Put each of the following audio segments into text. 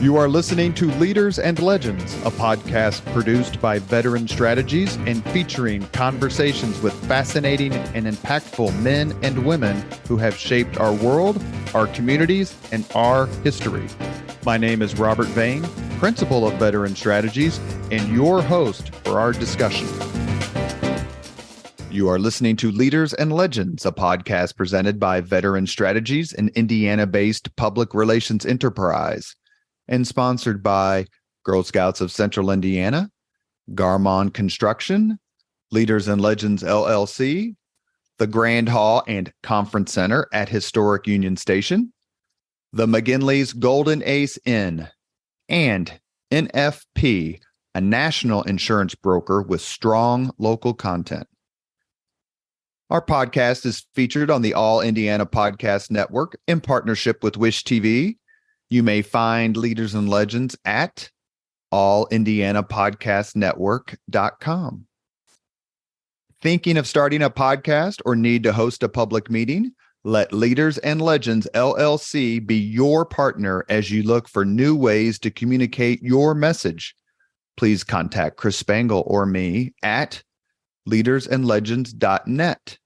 You are listening to Leaders and Legends, a podcast produced by Veteran Strategies and featuring conversations with fascinating and impactful men and women who have shaped our world, our communities, and our history. My name is Robert Vane, Principal of Veteran Strategies, and your host for our discussion. You are listening to Leaders and Legends, a podcast presented by Veteran Strategies, an Indiana-based public relations enterprise, and sponsored by Girl Scouts of Central Indiana, Garmon Construction, Leaders and Legends LLC, the Grand Hall and Conference Center at Historic Union Station, the McGinley's Golden Ace Inn, and NFP, a national insurance broker with strong local content. Our podcast is featured on the All Indiana Podcast Network in partnership with Wish TV. You may find Leaders and Legends at allindianapodcastnetwork.com. Thinking of starting a podcast or need to host a public meeting? Let Leaders and Legends LLC be your partner as you look for new ways to communicate your message. Please contact Chris Spangle or me at leadersandlegends.net.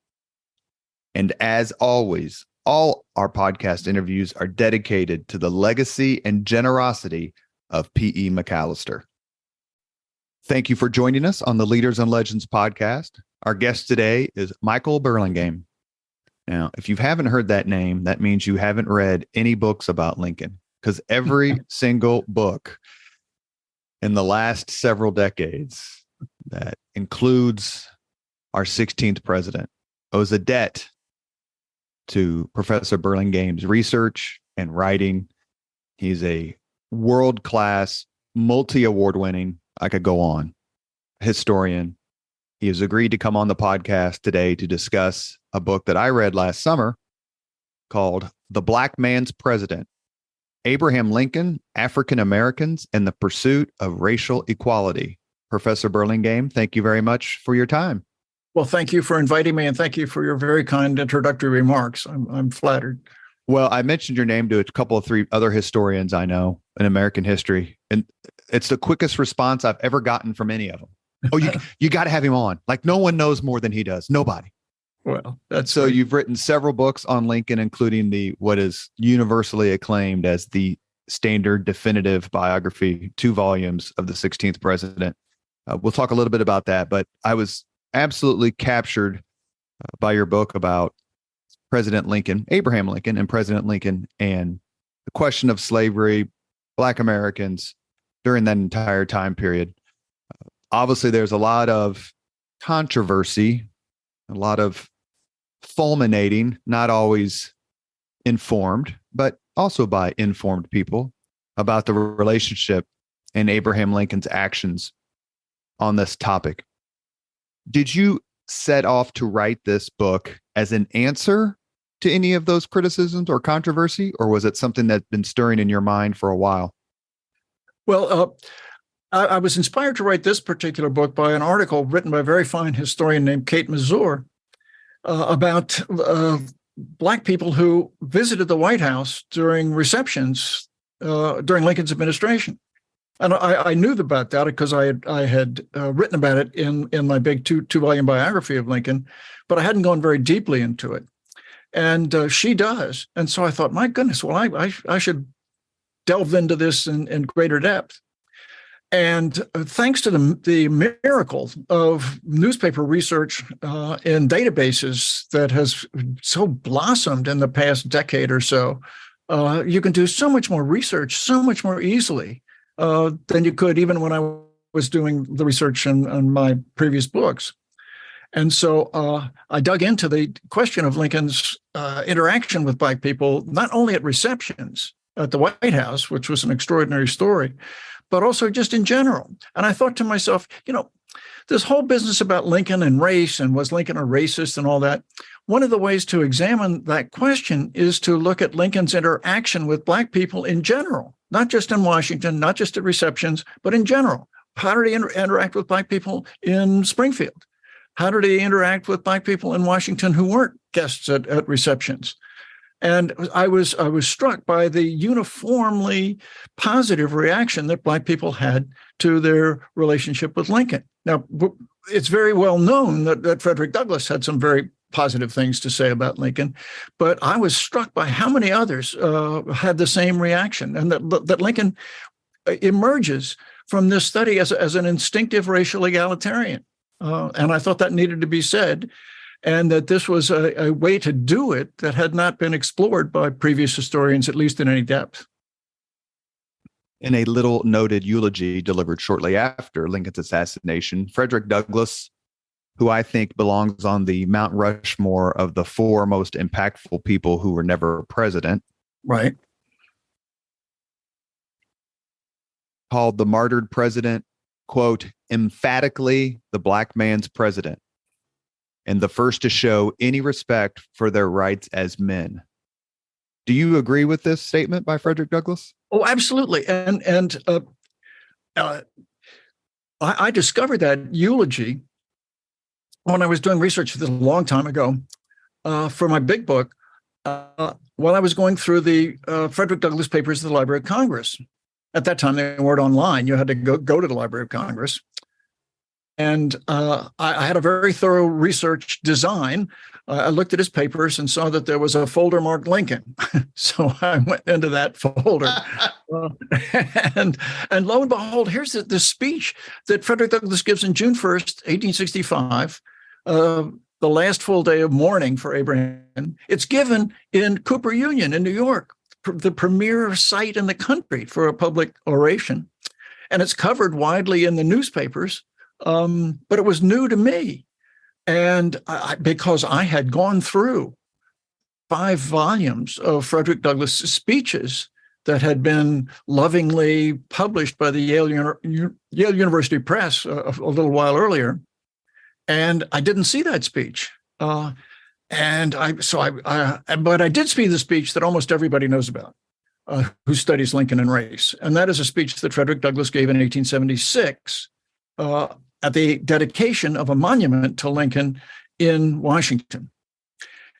And as always, all our podcast interviews are dedicated to the legacy and generosity of P.E. McAllister. Thank you for joining us on the Leaders and Legends podcast. Our guest today is Michael Burlingame. Now, if you haven't heard that name, that means you haven't read any books about Lincoln, because every single book in the last several decades that includes our 16th president owes a debt to Professor Burlingame's research and writing. He's a world-class, multi-award winning, I could go on, historian. He has agreed to come on the podcast today to discuss a book that I read last summer called The Black Man's President: Abraham Lincoln, African Americans, and the Pursuit of Racial Equality. Professor Burlingame, thank you very much for your time. Well, thank you for inviting me, and thank you for your very kind introductory remarks. I'm flattered. Well, I mentioned your name to a couple of three other historians I know in American history, and it's the quickest response I've ever gotten from any of them. Oh, you got to have him on. Like, no one knows more than he does. Nobody. Well, that's so. You've written several books on Lincoln, including what is universally acclaimed as the standard definitive biography, 2 volumes of the 16th president. We'll talk a little bit about that, but I was absolutely captured by your book about President Lincoln, Abraham Lincoln, and President Lincoln, and the question of slavery, Black Americans during that entire time period. Obviously, there's a lot of controversy, a lot of fulminating, not always informed, but also by informed people about the relationship and Abraham Lincoln's actions on this topic. Did you set off to write this book as an answer to any of those criticisms or controversy, or was it something that's been stirring in your mind for a while? Well, I was inspired to write this particular book by an article written by a very fine historian named Kate Mazur about Black people who visited the White House during receptions during Lincoln's administration. And I knew about that because I had written about it in my big two-volume biography of Lincoln, but I hadn't gone very deeply into it. And she does. And so I thought, my goodness, well, I should delve into this in greater depth. And thanks to the miracle of newspaper research in databases that has so blossomed in the past decade or so, you can do so much more research, so much more easily than you could even when I was doing the research in my previous books. And so I dug into the question of Lincoln's interaction with Black people, not only at receptions at the White House, which was an extraordinary story, but also just in general. And I thought to myself, this whole business about Lincoln and race and was Lincoln a racist and all that, one of the ways to examine that question is to look at Lincoln's interaction with Black people in general, not just in Washington, not just at receptions, but in general. How did he interact with Black people in Springfield? How did he interact with Black people in Washington who weren't guests at receptions? And I was struck by the uniformly positive reaction that Black people had to their relationship with Lincoln. Now, it's very well known that Frederick Douglass had some very positive things to say about Lincoln, but I was struck by how many others had the same reaction, and that Lincoln emerges from this study as an instinctive racial egalitarian. And I thought that needed to be said, and that this was a way to do it that had not been explored by previous historians, at least in any depth. In a little noted eulogy delivered shortly after Lincoln's assassination, Frederick Douglass, who I think belongs on the Mount Rushmore of the 4 most impactful people who were never president, right, called the martyred president, quote, emphatically the Black man's president, and the first to show any respect for their rights as men. Do you agree with this statement by Frederick Douglass? Oh, absolutely. And I discovered that eulogy when I was doing research for this a long time ago for my big book, while I was going through the Frederick Douglass papers at the Library of Congress. At that time, they weren't online. You had to go to the Library of Congress. And I had a very thorough research design. I looked at his papers and saw that there was a folder marked Lincoln. So I went into that folder. And lo and behold, here's the speech that Frederick Douglass gives on June 1st, 1865, the last full day of mourning for Abraham. It's given in Cooper Union in New York, the premier site in the country for a public oration. And it's covered widely in the newspapers. But it was new to me. And because I had gone through 5 volumes of Frederick Douglass' speeches that had been lovingly published by the Yale University Press a little while earlier, and I didn't see that speech. But I did see the speech that almost everybody knows about, who studies Lincoln and race, and that is a speech that Frederick Douglass gave in 1876. At the dedication of a monument to Lincoln in Washington.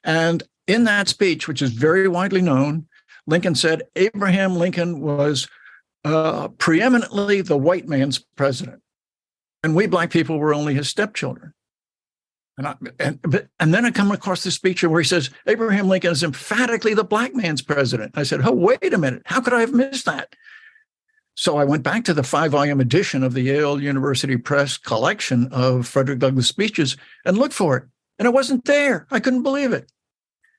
And in that speech, which is very widely known, Lincoln said Abraham Lincoln was preeminently the white man's president, and we Black people were only his stepchildren. And then I come across this speech where he says Abraham Lincoln is emphatically the Black man's president. I said, oh, wait a minute, how could I have missed that? So I went back to the 5-volume edition of the Yale University Press collection of Frederick Douglass speeches and looked for it. And it wasn't there. I couldn't believe it.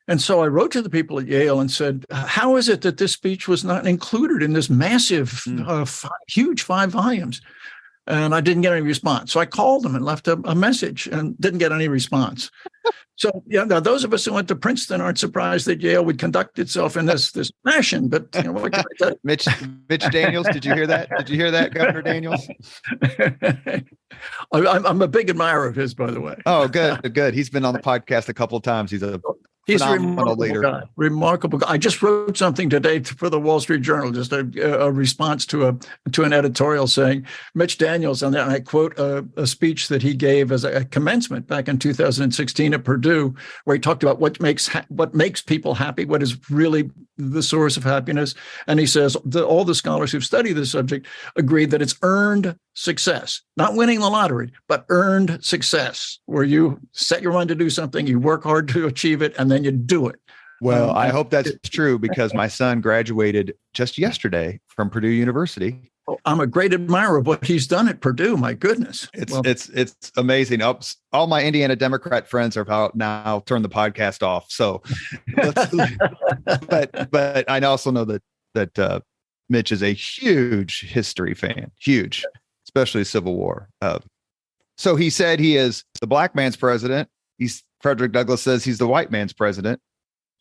And so I wrote to the people at Yale and said, how is it that this speech was not included in this massive, huge 5 volumes? And I didn't get any response. So I called them and left a message and didn't get any response. So, yeah, now those of us who went to Princeton aren't surprised that Yale would conduct itself in this fashion. But what can I tell you? Mitch Daniels, did you hear that? Did you hear that, Governor Daniels? I'm a big admirer of his, by the way. Oh, good. He's been on the podcast a couple of times. He's a phenomenal leader. Remarkable guy. I just wrote something today for the Wall Street Journal, just a response to an editorial saying Mitch Daniels, and I quote a speech that he gave as a commencement back in 2016 at Purdue, where he talked about what makes people happy, what is really the source of happiness. And he says all the scholars who've studied this subject agree that it's earned success, not winning the lottery, but earned success, where you set your mind to do something, you work hard to achieve it, and then you do it. Well, I hope that's true, because my son graduated just yesterday from Purdue University. I'm a great admirer of what he's done at Purdue. My goodness. It's amazing. All my Indiana Democrat friends are about now turn the podcast off. So, but I also know that Mitch is a huge history fan, huge, especially Civil War. So he said he is the Black man's president. Frederick Douglass says he's the white man's president.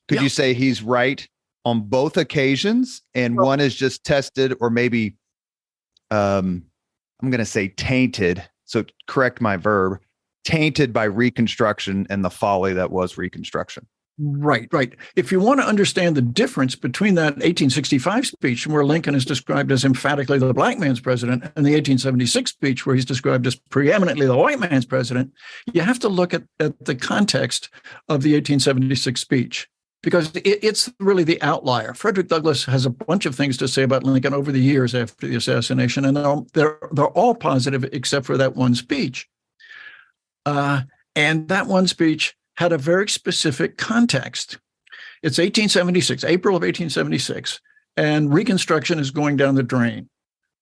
Could you say he's right on both occasions, and one is just tested, or maybe I'm going to say tainted, so correct my verb, tainted by Reconstruction and the folly that was Reconstruction? Right. If you want to understand the difference between that 1865 speech, where Lincoln is described as emphatically the Black man's president, and the 1876 speech, where he's described as preeminently the white man's president, you have to look at the context of the 1876 speech. because it's really the outlier. Frederick Douglass has a bunch of things to say about Lincoln over the years after the assassination, and they're all positive except for that one speech. And that one speech had a very specific context. It's 1876, April of 1876, and Reconstruction is going down the drain.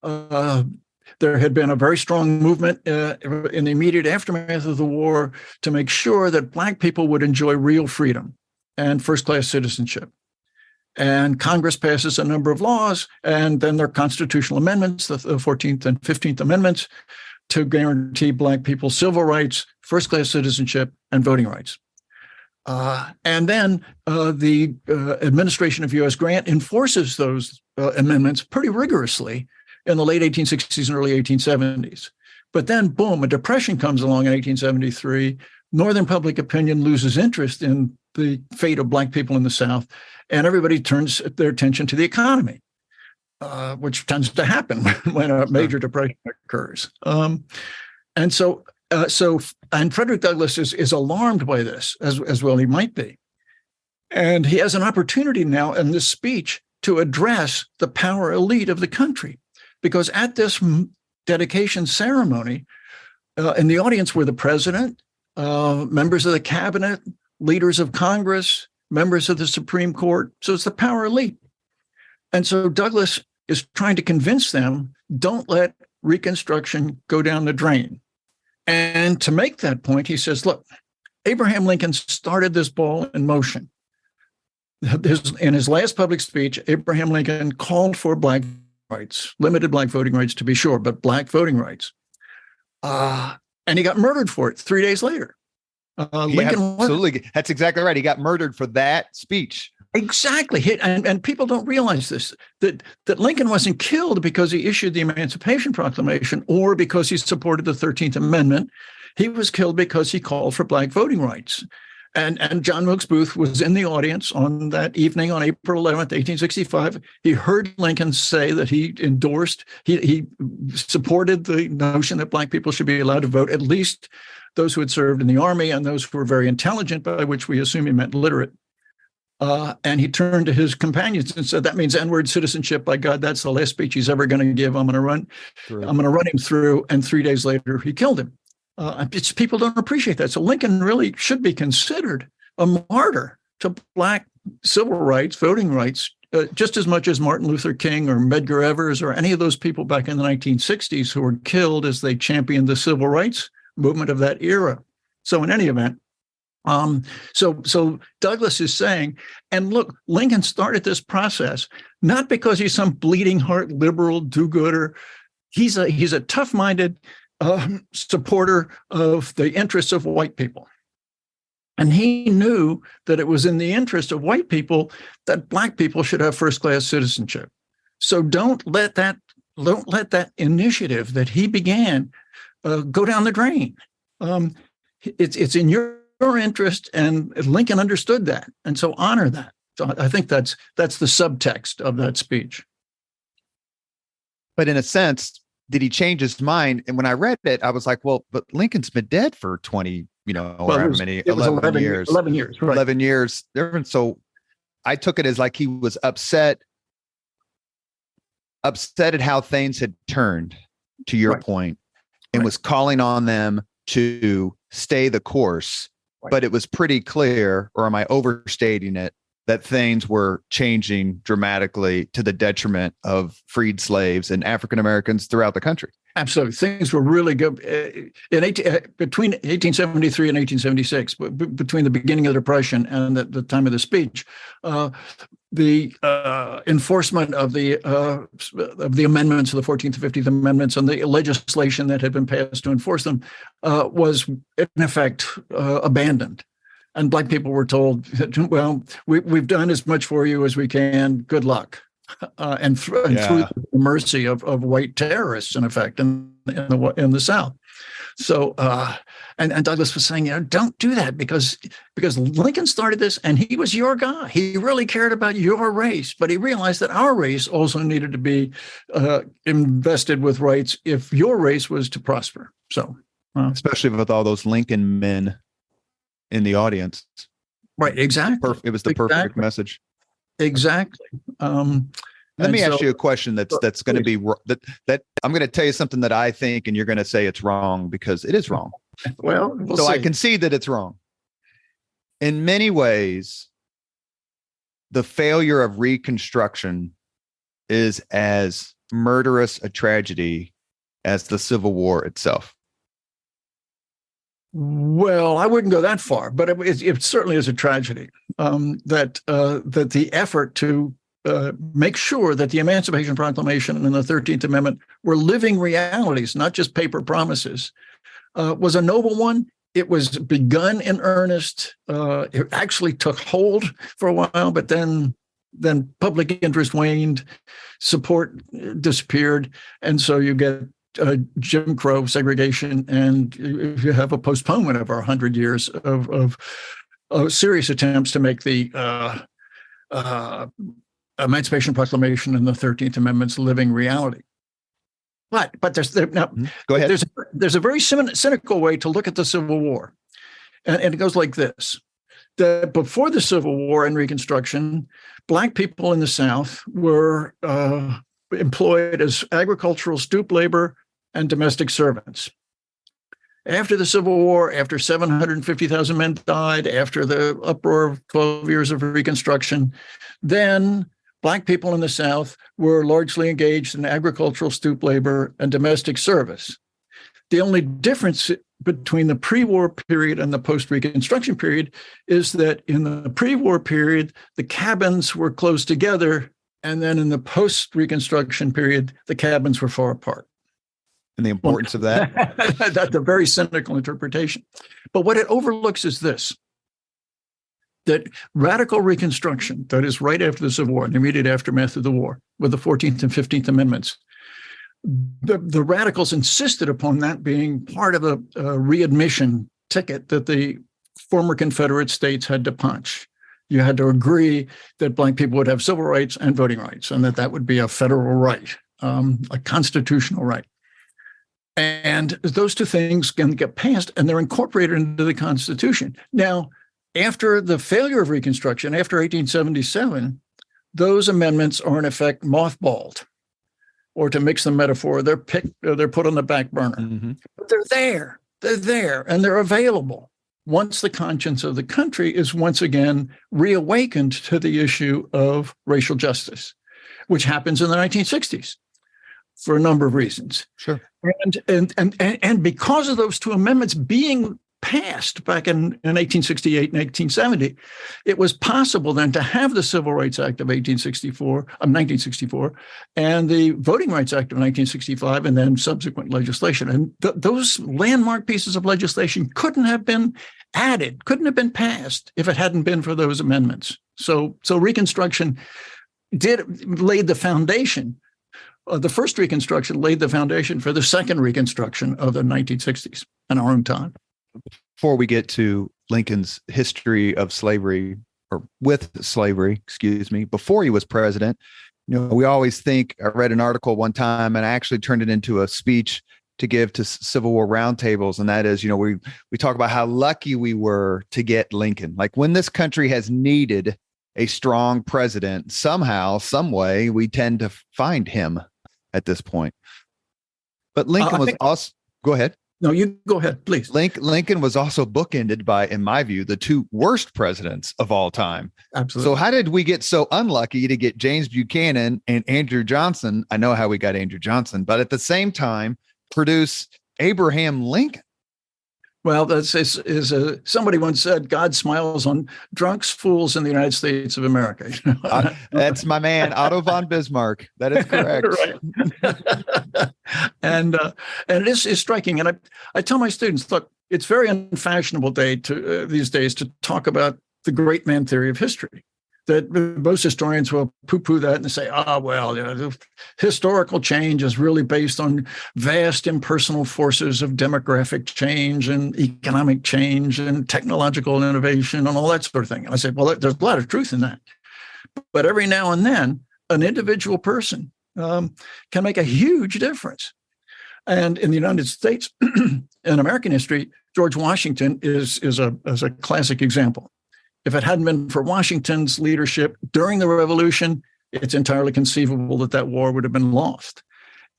There had been a very strong movement in the immediate aftermath of the war to make sure that Black people would enjoy real freedom and first-class citizenship. And Congress passes a number of laws, and then there are constitutional amendments, the 14th and 15th Amendments, to guarantee Black people civil rights, first-class citizenship, and voting rights. And then the administration of U.S. Grant enforces those amendments pretty rigorously in the late 1860s and early 1870s. But then, boom, a depression comes along in 1873. Northern public opinion loses interest in the fate of Black people in the South, and everybody turns their attention to the economy, which tends to happen when a major depression occurs. And Frederick Douglass is alarmed by this, as well he might be. And he has an opportunity now in this speech to address the power elite of the country, because at this dedication ceremony, in the audience were the president, members of the cabinet, leaders of Congress, members of the Supreme Court. So it's the power elite. And so Douglass is trying to convince them, don't let Reconstruction go down the drain. And to make that point, he says, look, Abraham Lincoln started this ball in motion. In his last public speech, Abraham Lincoln called for Black rights, limited Black voting rights to be sure, but Black voting rights. And he got murdered for it 3 days later. Lincoln absolutely. That's exactly right. He got murdered for that speech. Exactly. And people don't realize this, that Lincoln wasn't killed because he issued the Emancipation Proclamation or because he supported the 13th Amendment. He was killed because he called for Black voting rights. And John Wilkes Booth was in the audience on that evening on April 11th, 1865. He heard Lincoln say that he endorsed, he supported the notion that Black people should be allowed to vote, at least those who had served in the army and those who were very intelligent, by which we assume he meant literate. And he turned to his companions and said, that means N-word citizenship. By God, that's the last speech he's ever going to give. I'm going to run him through. And 3 days later, he killed him. People don't appreciate that. So Lincoln really should be considered a martyr to Black civil rights, voting rights, just as much as Martin Luther King or Medgar Evers or any of those people back in the 1960s who were killed as they championed the civil rights movement of that era. So in any event, so Douglass is saying, and look, Lincoln started this process not because he's some bleeding heart liberal do-gooder. He's a tough-minded supporter of the interests of white people. And he knew that it was in the interest of white people that Black people should have first-class citizenship. So don't let that initiative that he began go down the drain. It's in your interest, and Lincoln understood that, and so honor that. So I think that's the subtext of that speech. But in a sense, did he change his mind? And when I read it, I was like, well, but Lincoln's been dead for 20, however many, 11 years. 11 years, right. 11 years. So I took it as like he was upset at how things had turned, to your point, and was calling on them to stay the course. Right. But it was pretty clear, or am I overstating it, that things were changing dramatically to the detriment of freed slaves and African Americans throughout the country. Absolutely. Things were really good between 1873 and 1876, between the beginning of the Depression and the time of the speech. The enforcement of the amendments of the 14th and 15th Amendments and the legislation that had been passed to enforce them was, in effect, abandoned. And Black people were told, well, we've done as much for you as we can. Good luck. And through the mercy of white terrorists, in effect, in the South. So, and Douglass was saying, don't do that because Lincoln started this, and he was your guy. He really cared about your race, but he realized that our race also needed to be invested with rights if your race was to prosper. So, especially with all those Lincoln men in the audience. Right. Exactly. It was the perfect message. Exactly. Let me ask you a question that's going to be that I'm going to tell you something that I think, and you're going to say it's wrong because it is wrong. Well, we'll so see. I can see that it's wrong. In many ways, the failure of Reconstruction is as murderous a tragedy as the Civil War itself. Well, I wouldn't go that far, but it certainly is a tragedy that the effort to make sure that the Emancipation Proclamation and the 13th Amendment were living realities, not just paper promises, was a noble one. It was begun in earnest. It actually took hold for a while, but then public interest waned, support disappeared, and so you get Jim Crow, segregation, and you have a postponement of our 100 years of serious attempts to make the Emancipation Proclamation and the 13th Amendment's living reality. But Go ahead. There's a very cynical way to look at the Civil War, and it goes like this: that before the Civil War and Reconstruction, Black people in the South were employed as agricultural stoop labor and domestic servants. After the Civil War, after 750,000 men died, after the uproar of 12 years of Reconstruction, then Black people in the South were largely engaged in agricultural stoop labor and domestic service. The only difference between the pre-war period and the post-Reconstruction period is that in the pre-war period, the cabins were close together, and then in the post-Reconstruction period, the cabins were far apart. And the importance of that? That's a very cynical interpretation. But what it overlooks is this: that radical Reconstruction, that is right after the Civil War, the immediate aftermath of the war, with the 14th and 15th Amendments, the radicals insisted upon that being part of a readmission ticket that the former Confederate states had to punch. You had to agree that Black people would have civil rights and voting rights, and that would be a federal right, a constitutional right. And those two things can get passed, and they're incorporated into the Constitution. Now, after the failure of Reconstruction, after 1877, those amendments are in effect mothballed, or to mix the metaphor, they're put on the back burner. Mm-hmm. But they're there, and they're available once the conscience of the country is once again reawakened to the issue of racial justice, which happens in the 1960s. For a number of reasons. Sure. And because of those two amendments being passed back in 1868 and 1870, it was possible then to have the Civil Rights Act of 1964, and the Voting Rights Act of 1965, and then subsequent legislation. And those landmark pieces of legislation couldn't have been added, couldn't have been passed if it hadn't been for those amendments. So Reconstruction laid the foundation. The first Reconstruction laid the foundation for the second Reconstruction of the 1960s in our own time. Before we get to Lincoln's history of slavery, or with slavery, excuse me, before he was president, we always think, I read an article one time and I actually turned it into a speech to give to Civil War roundtables. And that is, we talk about how lucky we were to get Lincoln. Like, when this country has needed a strong president, somehow, some way, we tend to find him at this point. But Lincoln was also, go ahead. No, you go ahead, please. Lincoln was also bookended by, in my view, the two worst presidents of all time. Absolutely. So how did we get so unlucky to get James Buchanan and Andrew Johnson? I know how we got Andrew Johnson, but at the same time, produce Abraham Lincoln. Well, somebody once said, God smiles on drunks, fools in the United States of America. That's my man, Otto von Bismarck. That is correct. Right. And it is striking. And I tell my students, look, it's very unfashionable these days to talk about the great man theory of history. That most historians will poo-poo that and say, the historical change is really based on vast impersonal forces of demographic change and economic change and technological innovation and all that sort of thing. And I say, well, there's a lot of truth in that. But every now and then, an individual person can make a huge difference. And in the United States, in American history, George Washington is a classic example. If it hadn't been for Washington's leadership during the Revolution, it's entirely conceivable that that war would have been lost.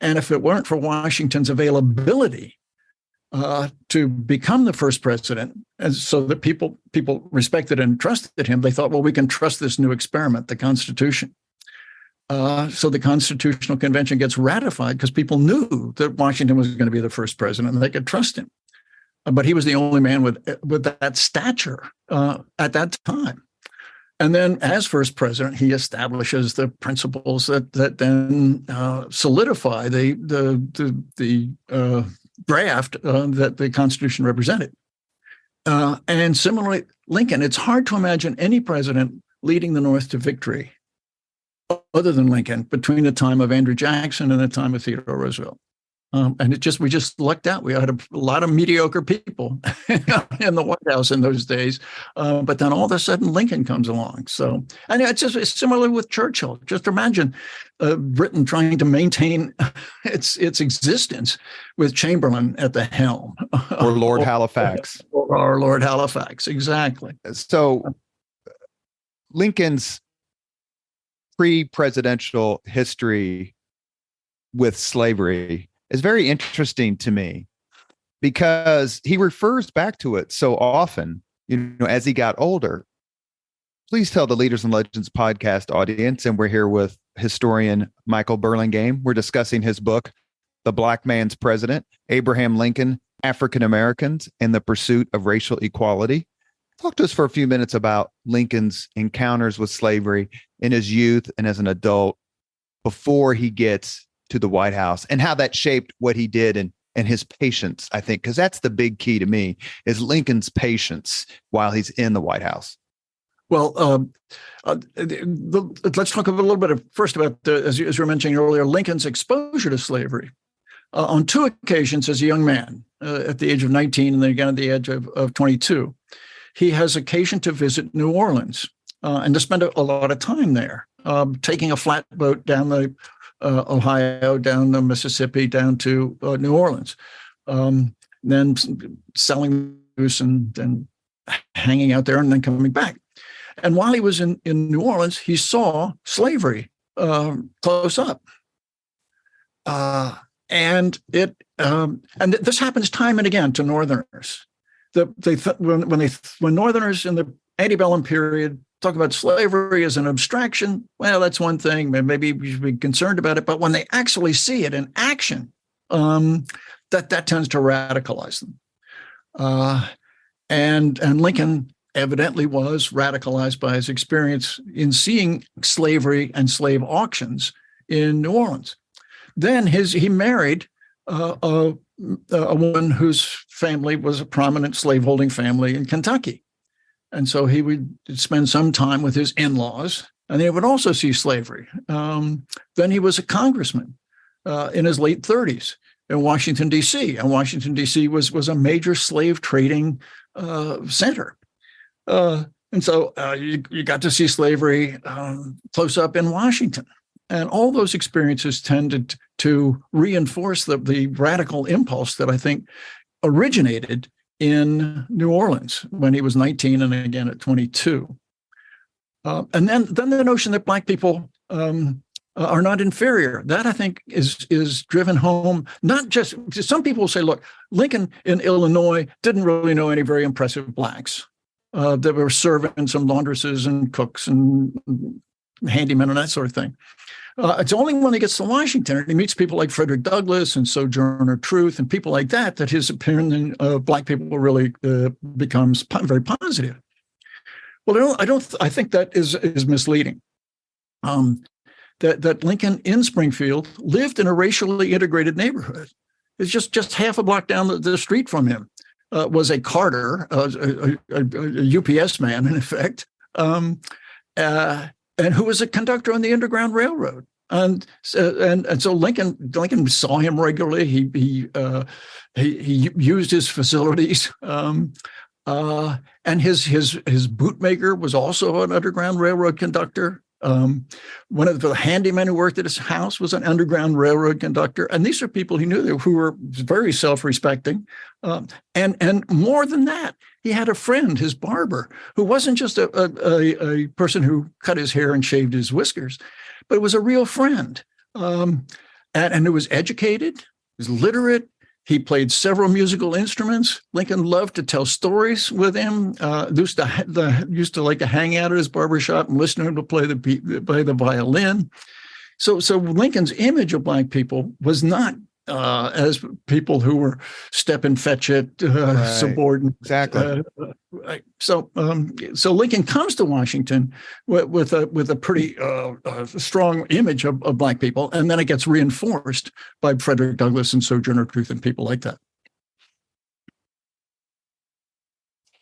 And if it weren't for Washington's availability to become the first president, and so that people respected and trusted him, they thought, well, we can trust this new experiment, the Constitution. So the Constitutional Convention gets ratified because people knew that Washington was going to be the first president and they could trust him. But he was the only man with that stature at that time. And then, as first president, he establishes the principles that then solidify the draft that the Constitution represented. And similarly, Lincoln. It's hard to imagine any president leading the North to victory other than Lincoln between the time of Andrew Jackson and the time of Theodore Roosevelt. And we just lucked out. We had a lot of mediocre people in the White House in those days. But then all of a sudden Lincoln comes along. So, and it's similar with Churchill. Just imagine Britain trying to maintain its existence with Chamberlain at the helm. Or Lord Halifax. Or Lord Halifax, exactly. So Lincoln's pre-presidential history with slavery is very interesting to me because he refers back to it so often, as he got older. Please tell the Leaders and Legends podcast audience, and we're here with historian Michael Burlingame. We're discussing his book, The Black Man's President, Abraham Lincoln, African Americans, and the Pursuit of Racial Equality. Talk to us for a few minutes about Lincoln's encounters with slavery in his youth and as an adult before he gets to the White House, and how that shaped what he did and his patience, I think, because that's the big key to me, is Lincoln's patience while he's in the White House. Well, let's talk a little bit first about, as you were mentioning earlier, Lincoln's exposure to slavery. On two occasions as a young man, at the age of 19 and then again at the age of 22, he has occasion to visit New Orleans and to spend a lot of time there, taking a flatboat down the Ohio, down the Mississippi, down to New Orleans, then selling juice and hanging out there and then coming back. And while he was in New Orleans, he saw slavery close up. And this happens time and again to Northerners. When Northerners in the antebellum period talk about slavery as an abstraction, well, that's one thing. Maybe we should be concerned about it. But when they actually see it in action, that tends to radicalize them. And Lincoln evidently was radicalized by his experience in seeing slavery and slave auctions in New Orleans. Then he married a woman whose family was a prominent slaveholding family in Kentucky. And so he would spend some time with his in-laws, and he would also see slavery. Then he was a congressman in his late 30s in Washington, D.C. And Washington, D.C. was a major slave trading center. And so you got to see slavery close up in Washington. And all those experiences tended to reinforce the radical impulse that I think originated in New Orleans when he was 19 and again at 22. And then the notion that Black people are not inferior, that I think is driven home, not just, some people say, look, Lincoln in Illinois didn't really know any very impressive Blacks. That were servants and laundresses and cooks and handymen and that sort of thing. It's only when he gets to Washington and he meets people like Frederick Douglass and Sojourner Truth and people like that his opinion of Black people really becomes very positive. Well, I think that is misleading. That Lincoln in Springfield lived in a racially integrated neighborhood. It's just half a block down the street from him. Was a carter, a UPS man, in effect, and who was a conductor on the Underground Railroad. And so Lincoln saw him regularly. He used his facilities, and his bootmaker was also an Underground Railroad conductor. One of the handymen who worked at his house was an Underground Railroad conductor. And these are people he knew who were very self-respecting. And more than that, he had a friend, his barber, who wasn't just a person who cut his hair and shaved his whiskers, but was a real friend. And who was educated, was literate. He played several musical instruments. Lincoln loved to tell stories with him. Used to like to hang out at his barbershop and listen to him to play the violin. So Lincoln's image of Black people was not as people who were step and fetch it, right. Subordinate. Exactly. So Lincoln comes to Washington with a pretty strong image of Black people, and then it gets reinforced by Frederick Douglass and Sojourner Truth and people like that.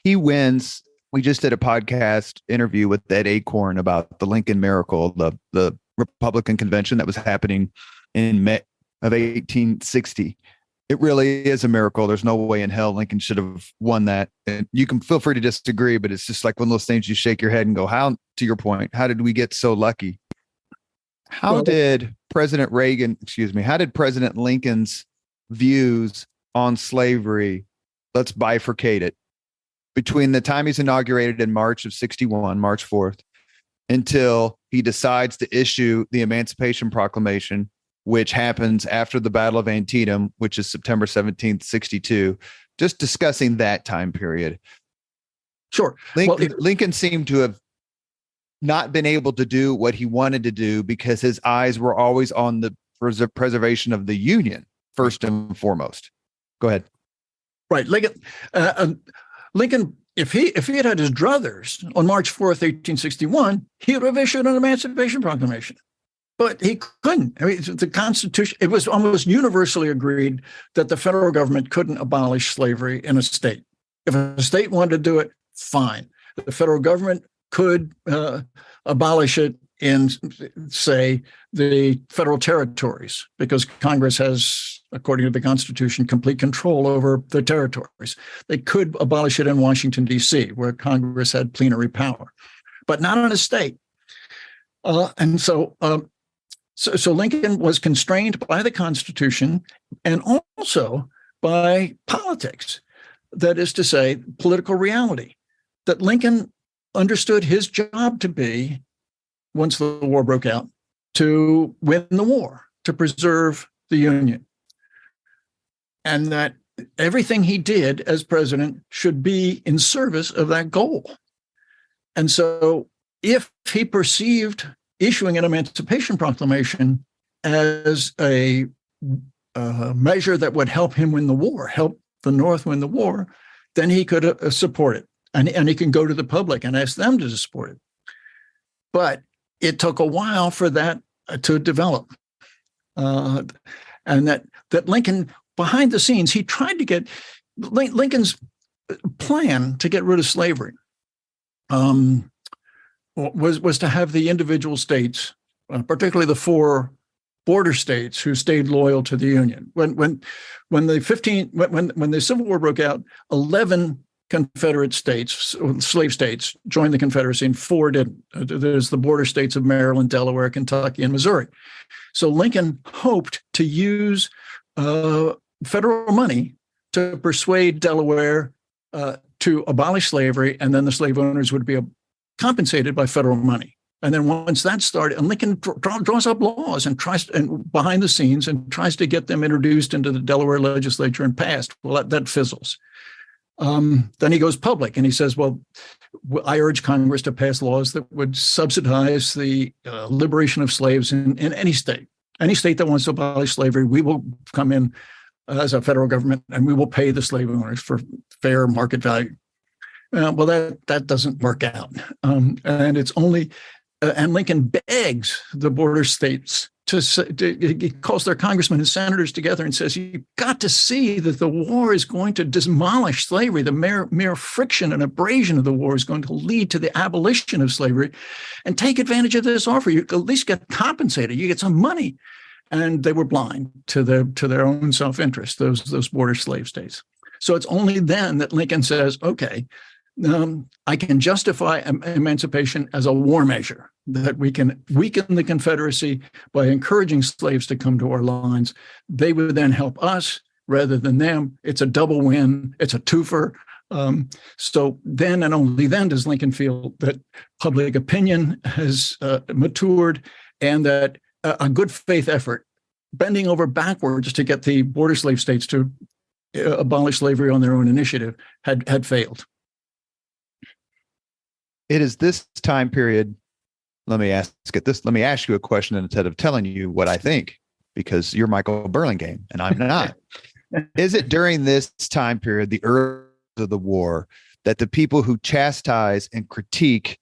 He wins. We just did a podcast interview with Ed Acorn about the Lincoln Miracle, the Republican convention that was happening in May of 1860. It really is a miracle. There's no way in hell Lincoln should have won that. And you can feel free to disagree, but it's just like one of those things you shake your head and go, how, to your point, how did we get so lucky? How did President Lincoln's views on slavery, let's bifurcate it, between the time he's inaugurated in March of 61, March 4th, until he decides to issue the Emancipation Proclamation, which happens after the Battle of Antietam, which is September 17th, 62, just discussing that time period. Sure. Lincoln seemed to have not been able to do what he wanted to do because his eyes were always on the preservation of the Union, first and foremost. Go ahead. Right. Lincoln, if he had his druthers on March 4th, 1861, he would have issued an Emancipation Proclamation. But he couldn't. I mean, the Constitution, it was almost universally agreed that the federal government couldn't abolish slavery in a state. If a state wanted to do it, fine. The federal government could abolish it in, say, the federal territories, because Congress has, according to the Constitution, complete control over the territories. They could abolish it in Washington, D.C., where Congress had plenary power, but not in a state. So Lincoln was constrained by the Constitution and also by politics. That is to say, political reality. That Lincoln understood his job to be, once the war broke out, to win the war, to preserve the Union. And that everything he did as president should be in service of that goal. And so if he perceived issuing an Emancipation Proclamation as a measure that would help him win the war, help the North win the war, then he could support it. And he can go to the public and ask them to support it. But it took a while for that to develop. And that Lincoln, behind the scenes, he tried to get Lincoln's plan to get rid of slavery was to have the individual states, particularly the 4 border states who stayed loyal to the Union. When the Civil War broke out, 11 Confederate states, slave states, joined the Confederacy, and 4 didn't. There's the border states of Maryland, Delaware, Kentucky, and Missouri. So Lincoln hoped to use federal money to persuade Delaware to abolish slavery, and then the slave owners would be compensated by federal money. And then once that started, and Lincoln draws up laws and tries behind the scenes and tries to get them introduced into the Delaware legislature and passed. Well, that fizzles. Then he goes public and he says, well, I urge Congress to pass laws that would subsidize the liberation of slaves in any state. Any state that wants to abolish slavery, we will come in as a federal government and we will pay the slave owners for fair market value. Well, that doesn't work out. And it's only, and Lincoln begs the border states he calls their congressmen and senators together and says, you've got to see that the war is going to demolish slavery. The mere friction and abrasion of the war is going to lead to the abolition of slavery, and take advantage of this offer. You at least get compensated. You get some money. And they were blind to their own self-interest, those border slave states. So it's only then that Lincoln says, okay, I can justify emancipation as a war measure, that we can weaken the Confederacy by encouraging slaves to come to our lines. They would then help us rather than them. It's a double win. It's a twofer. So then and only then does Lincoln feel that public opinion has matured, and that a good faith effort, bending over backwards to get the border slave states to abolish slavery on their own initiative, had failed. It is this time period. Let me ask you a question instead of telling you what I think, because you're Michael Burlingame and I'm not. Is it during this time period, the early of the war, that the people who chastise and critique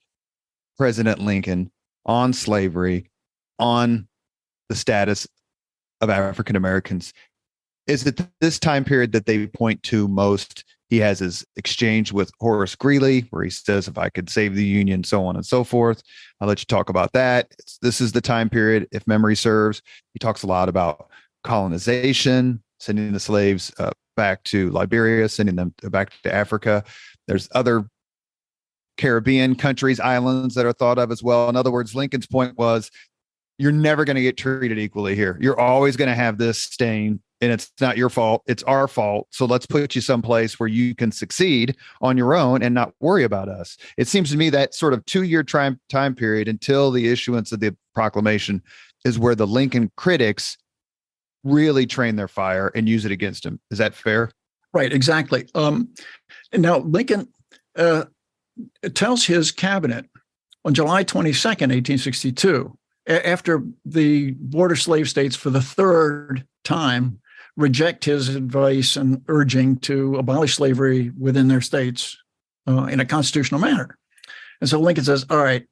President Lincoln on slavery, on the status of African Americans, is it this time period that they point to most? He has his exchange with Horace Greeley, where he says, if I could save the Union, so on and so forth. I'll let you talk about that. This is the time period, if memory serves. He talks a lot about colonization, sending the slaves back to Liberia, sending them back to Africa. There's other Caribbean countries, islands that are thought of as well. In other words, Lincoln's point was, you're never going to get treated equally here. You're always going to have this stain, and it's not your fault. It's our fault. So let's put you someplace where you can succeed on your own and not worry about us. It seems to me that sort of 2-year time period until the issuance of the proclamation is where the Lincoln critics really train their fire and use it against him. Is that fair? Right, exactly. And now Lincoln tells his cabinet on July 22nd, 1862, after the border slave states for the third time reject his advice and urging to abolish slavery within their states in a constitutional manner. And so Lincoln says, all right,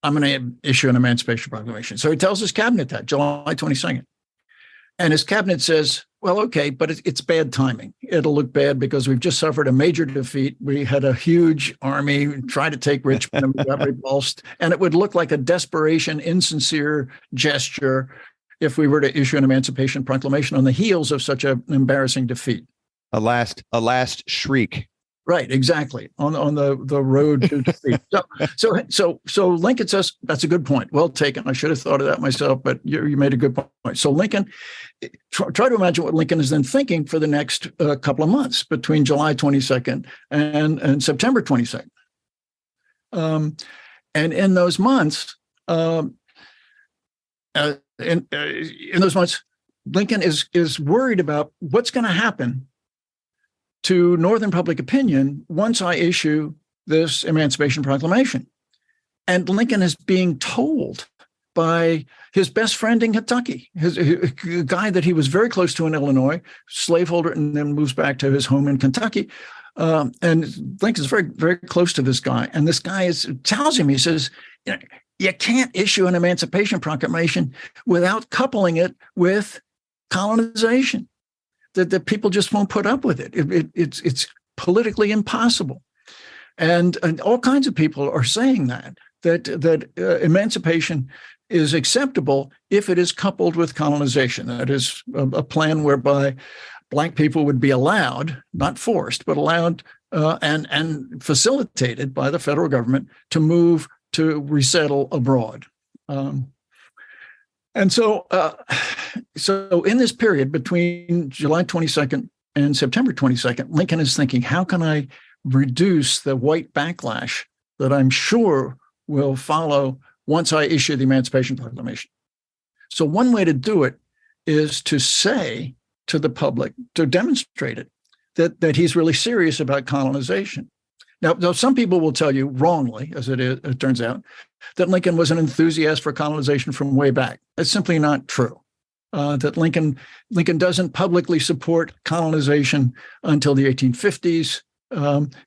I'm going to issue an Emancipation Proclamation. So he tells his cabinet that, July 22nd. And his cabinet says, well, okay, but it's bad timing. It'll look bad because we've just suffered a major defeat. We had a huge army try to take Richmond and we got repulsed. And it would look like a desperation, insincere gesture if we were to issue an Emancipation Proclamation on the heels of such an embarrassing defeat. A last shriek. Right, exactly. On the road to defeat. So Lincoln says, that's a good point. Well taken. I should have thought of that myself, but you made a good point. So Lincoln, try to imagine what Lincoln is then thinking for the next couple of months between July 22nd and September 22nd. And in those months, Lincoln is worried about what's going to happen to Northern public opinion once I issue this Emancipation Proclamation. And Lincoln is being told by his best friend in Kentucky, a guy that he was very close to in Illinois, slaveholder, and then moves back to his home in Kentucky. And Lincoln's very, very close to this guy. And this guy tells him, he says, you can't issue an Emancipation Proclamation without coupling it with colonization. That people just won't put up with it. It's politically impossible. And all kinds of people are saying that emancipation is acceptable if it is coupled with colonization. That is a plan whereby Black people would be allowed, not forced, but allowed and facilitated by the federal government to move to resettle abroad. And so in this period between July 22nd and September 22nd, Lincoln is thinking, how can I reduce the white backlash that I'm sure will follow once I issue the Emancipation Proclamation? So one way to do it is to say to the public, to demonstrate it, that he's really serious about colonization. Now, some people will tell you wrongly, as it turns out, that Lincoln was an enthusiast for colonization from way back. That's simply not true. That Lincoln doesn't publicly support colonization until the 1850s.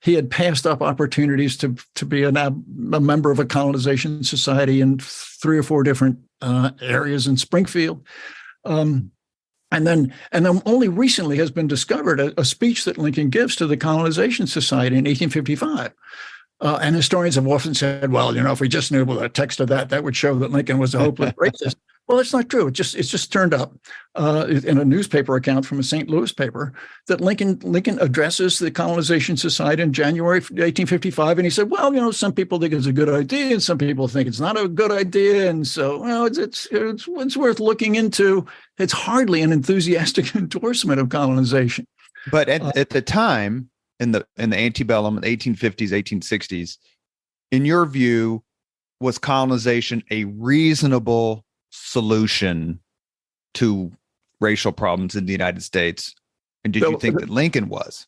He had passed up opportunities to be a member of a colonization society in 3 or 4 different areas in Springfield. And then only recently has been discovered a speech that Lincoln gives to the Colonization Society in 1855. And historians have often said, well, if we just knew the text of that would show that Lincoln was a hopeless racist. Well, it's not true. It's just turned up in a newspaper account from a St. Louis paper that Lincoln addresses the Colonization Society in January 1855, and he said, "Well, some people think it's a good idea, and some people think it's not a good idea, and so it's worth looking into." It's hardly an enthusiastic endorsement of colonization. But at the time, in the antebellum, 1850s, 1860s, in your view, was colonization a reasonable solution to racial problems in the United States? And did you think that Lincoln was?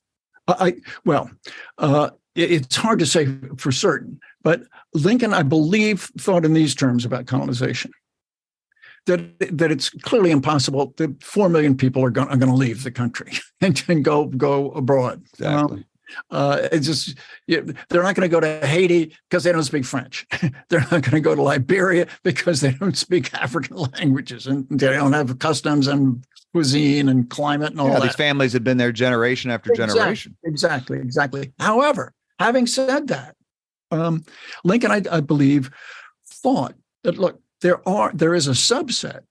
It's hard to say for certain, but Lincoln, I believe, thought in these terms about colonization. That it's clearly impossible that 4 million people are going to leave the country and go abroad. Exactly. It's just they're not going to go to Haiti because they don't speak French. They're not going to go to Liberia because they don't speak African languages and they don't have customs and cuisine and climate and all that. These families had been there generation after generation. Exactly. However, having said that, Lincoln, I believe, thought that look, there is a subset,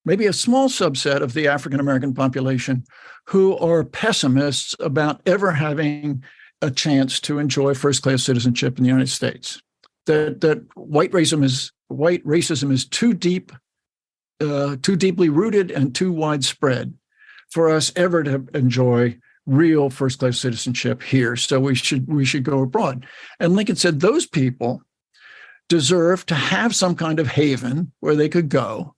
maybe a small subset of the African American population who are pessimists about ever having a chance to enjoy first-class citizenship in the United States. That white racism is too deeply rooted and too widespread for us ever to enjoy real first-class citizenship here. So we should go abroad. And Lincoln said those people deserve to have some kind of haven where they could go.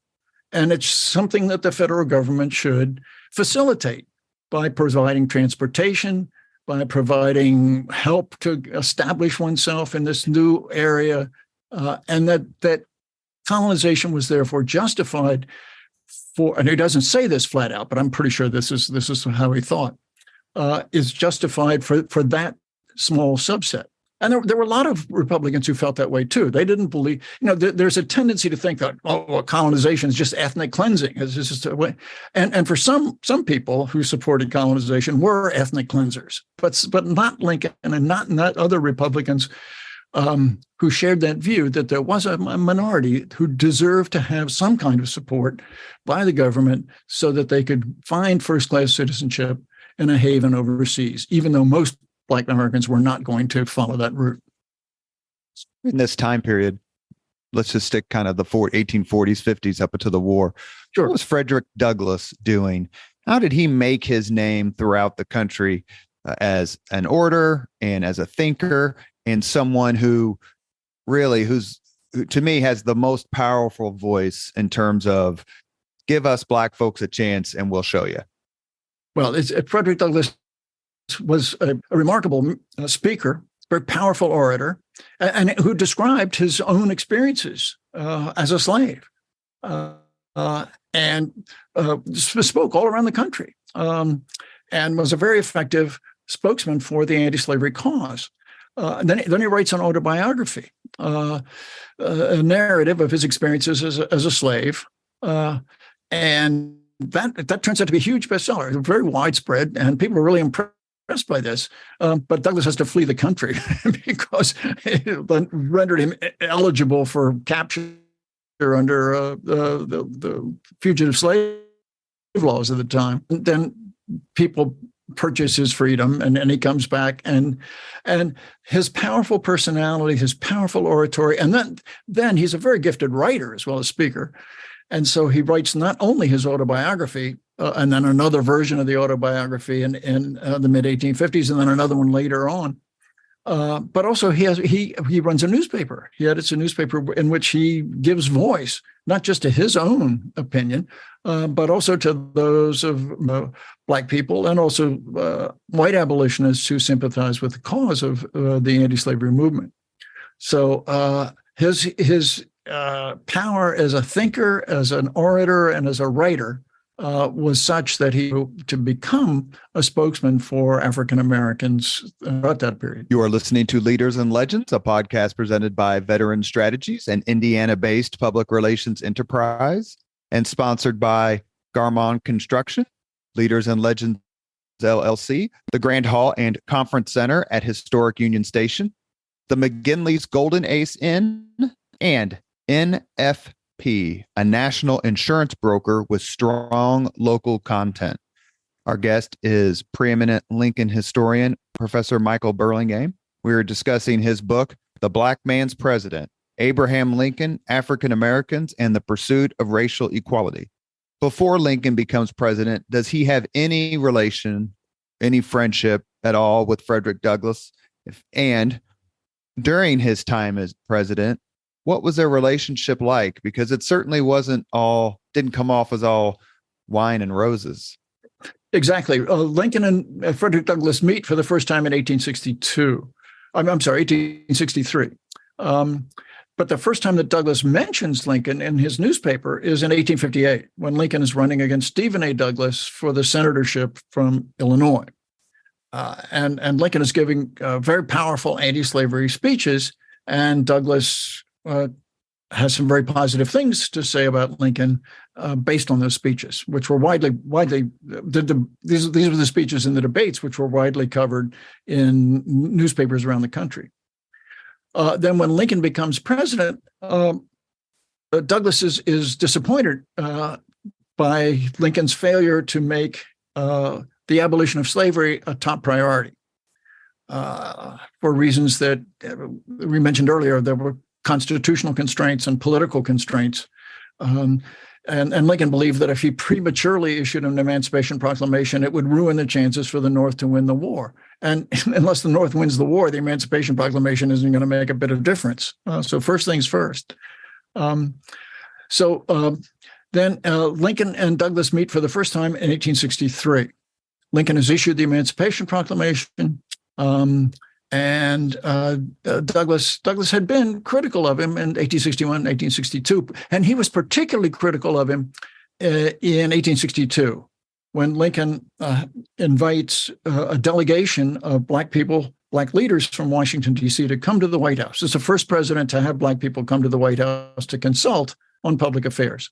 And it's something that the federal government should facilitate by providing transportation, by providing help to establish oneself in this new area, and that colonization was therefore justified for, and he doesn't say this flat out, but I'm pretty sure this is how he thought, is justified for that small subset. And there were a lot of Republicans who felt that way too. They didn't believe, there's a tendency to think that, colonization is just ethnic cleansing. It's just a way. And for some people who supported colonization were ethnic cleansers, but not Lincoln and not other Republicans who shared that view that there was a minority who deserved to have some kind of support by the government so that they could find first-class citizenship and a haven overseas, even though most Black Americans were not going to follow that route. In this time period, let's just stick kind of the 1840s, 50s up into the war. Sure. What was Frederick Douglass doing? How did he make his name throughout the country as an orator and as a thinker and someone who to me has the most powerful voice in terms of give us Black folks a chance and we'll show you? Well, Frederick Douglass was a remarkable speaker, very powerful orator, and who described his own experiences as a slave, and spoke all around the country, and was a very effective spokesman for the anti-slavery cause. Then he writes an autobiography, a narrative of his experiences as a slave, and that turns out to be a huge bestseller, very widespread, and people are really impressed by this. But Douglass has to flee the country because it rendered him eligible for capture under the fugitive slave laws of the time. And then people purchase his freedom, and he comes back, and his powerful personality, his powerful oratory, and then he's a very gifted writer as well as speaker. And so he writes not only his autobiography, and then another version of the autobiography in the mid 1850s, and then another one later on. But also he runs a newspaper. He edits a newspaper in which he gives voice not just to his own opinion, but also to those of Black people and also white abolitionists who sympathize with the cause of the anti-slavery movement. So his power as a thinker, as an orator, and as a writer was such that he to become a spokesman for African Americans at that period. You are listening to Leaders and Legends, a podcast presented by Veteran Strategies, an Indiana-based public relations enterprise, and sponsored by Garmon Construction, Leaders and Legends LLC, the Grand Hall and Conference Center at Historic Union Station, the McGinley's Golden Ace Inn, and NF NIP, a national insurance broker with strong local content. Our guest is preeminent Lincoln historian, Professor Michael Burlingame. We are discussing his book, The Black Man's President, Abraham Lincoln, African Americans, and the Pursuit of Racial Equality. Before Lincoln becomes president, does he have any relation, any friendship at all with Frederick Douglass? And during his time as president, what was their relationship like? Because it certainly didn't come off as all wine and roses. Exactly. Lincoln and Frederick Douglass meet for the first time in 1862. I'm sorry, 1863. But the first time that Douglass mentions Lincoln in his newspaper is in 1858, when Lincoln is running against Stephen A. Douglas for the senatorship from Illinois. And Lincoln is giving very powerful anti-slavery speeches, and Douglass has some very positive things to say about Lincoln based on those speeches, which were these were the speeches in the debates, which were widely covered in newspapers around the country. Then when Lincoln becomes president, Douglass is disappointed by Lincoln's failure to make the abolition of slavery a top priority for reasons that we mentioned earlier. There were constitutional constraints and political constraints. And Lincoln believed that if he prematurely issued an Emancipation Proclamation, it would ruin the chances for the North to win the war. And unless the North wins the war, the Emancipation Proclamation isn't going to make a bit of difference. So first things first. Then Lincoln and Douglass meet for the first time in 1863. Lincoln has issued the Emancipation Proclamation, and Douglass had been critical of him in 1861, 1862, and he was particularly critical of him in 1862, when Lincoln invites a delegation of Black leaders from Washington, D.C. to come to the White House. It's the first president to have Black people come to the White House to consult on public affairs.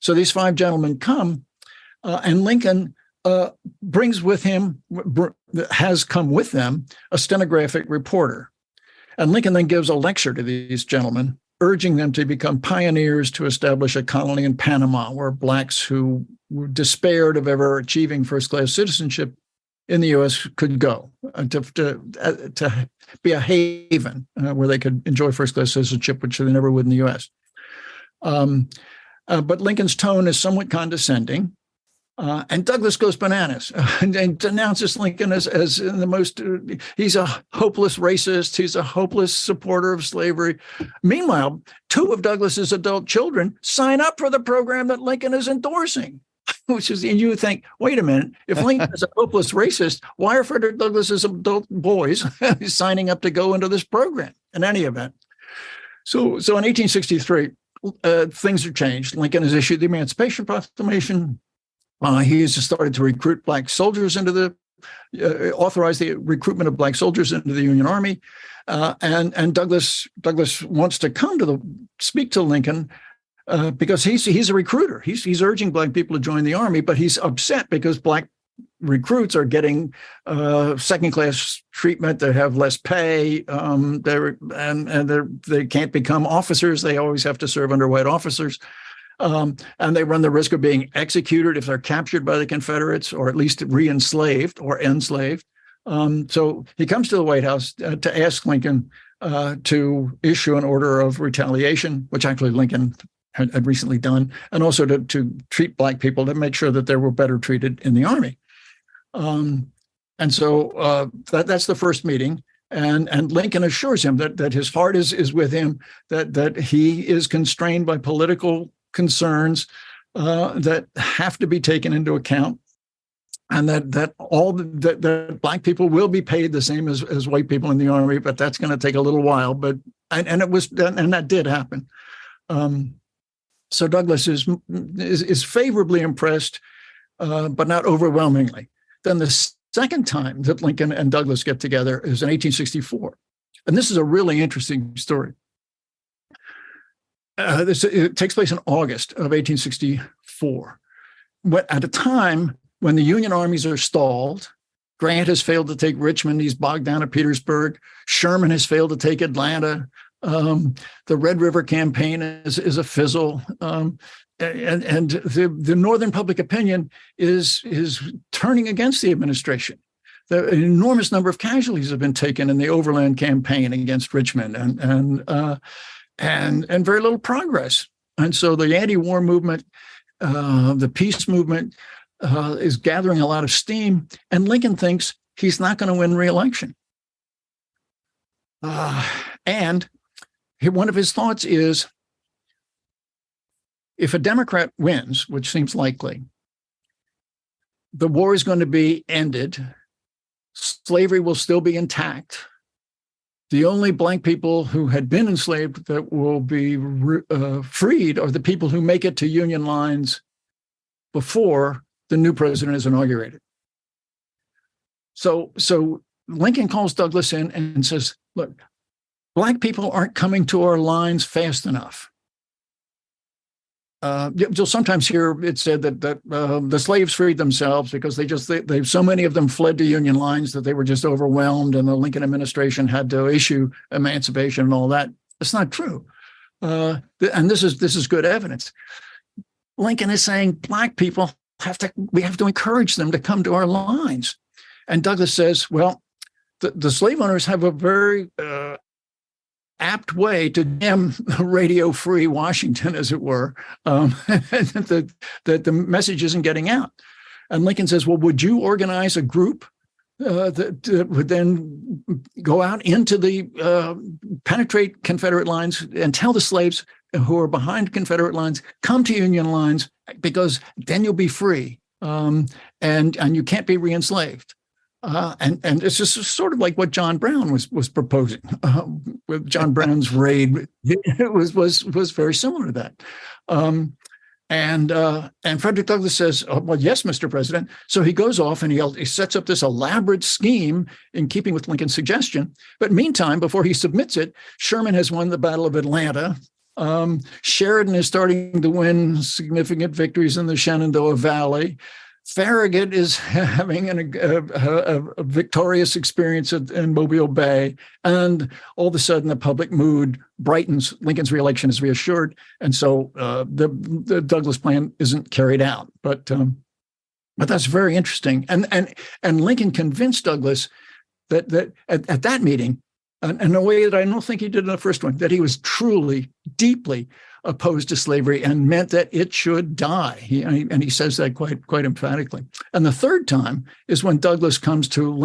So these 5 gentlemen come, and Lincoln brings with him, has come with them, a stenographic reporter. And Lincoln then gives a lecture to these gentlemen, urging them to become pioneers to establish a colony in Panama, where Blacks who despaired of ever achieving first-class citizenship in the U.S. could go, to be a haven where they could enjoy first-class citizenship, which they never would in the U.S. But Lincoln's tone is somewhat condescending. And Douglass goes bananas and denounces Lincoln as the most, he's a hopeless racist. He's a hopeless supporter of slavery. Meanwhile, 2 of Douglass's adult children sign up for the program that Lincoln is endorsing, and you would think, wait a minute, if Lincoln is a hopeless racist, why are Frederick Douglass's adult boys signing up to go into this program in any event? So in 1863, things are changed. Lincoln has issued the Emancipation Proclamation. He has started to recruit Black soldiers authorize the recruitment of Black soldiers into the Union Army. And Douglass wants to speak to Lincoln because he's a recruiter. He's urging Black people to join the Army, but he's upset because Black recruits are getting second-class treatment. They have less pay. They can't become officers. They always have to serve under white officers. And they run the risk of being executed if they're captured by the Confederates, or at least re-enslaved or enslaved. So he comes to the White House to ask Lincoln to issue an order of retaliation, which actually Lincoln had recently done, and also to treat Black people, to make sure that they were better treated in the Army. So that's the first meeting. And Lincoln assures him that his heart is with him, that he is constrained by political concerns that have to be taken into account, and that Black people will be paid the same as white people in the Army, but that's going to take a little while. But that did happen. So Douglass is favorably impressed, but not overwhelmingly. Then the second time that Lincoln and Douglass get together is in 1864, and this is a really interesting story. It takes place in August of 1864, at a time when the Union armies are stalled. Grant has failed to take Richmond. He's bogged down at Petersburg. Sherman has failed to take Atlanta. The Red River campaign is a fizzle. And the Northern public opinion is turning against the administration. An enormous number of casualties have been taken in the Overland campaign against Richmond, and very little progress. And so the anti-war movement, the peace movement, is gathering a lot of steam. And Lincoln thinks he's not going to win re-election. And one of his thoughts is, if a Democrat wins, which seems likely, the war is going to be ended. Slavery will still be intact. The only Black people who had been enslaved that will be freed are the people who make it to Union lines before the new president is inaugurated. So Lincoln calls Douglas in and says, look, Black people aren't coming to our lines fast enough. You'll sometimes hear it said that the slaves freed themselves because they so many of them fled to Union lines that they were just overwhelmed, and the Lincoln administration had to issue emancipation and all that. That's not true, and this is good evidence. Lincoln is saying Black people we have to encourage them to come to our lines, and Douglas says, well, the slave owners have a very apt way to damn radio-free Washington, as it were, that the message isn't getting out. And Lincoln says, well, would you organize a group that would then go out into penetrate Confederate lines and tell the slaves who are behind Confederate lines, come to Union lines, because then you'll be free, and you can't be re-enslaved. And it's just sort of like what John Brown was proposing with John Brown's raid. It was very similar to that. And Frederick Douglass says, oh, well, yes, Mr. President. So he goes off and he sets up this elaborate scheme in keeping with Lincoln's suggestion. But meantime, before he submits it, Sherman has won the Battle of Atlanta. Sheridan is starting to win significant victories in the Shenandoah Valley. Farragut is having a victorious experience in Mobile Bay, and all of a sudden the public mood brightens. Lincoln's reelection is reassured, and so the Douglas plan isn't carried out. But that's very interesting. And Lincoln convinced Douglas that at that meeting, in a way that I don't think he did in the first one, that he was truly, deeply opposed to slavery and meant that it should die. He says that quite emphatically. And the third time is when Douglas comes to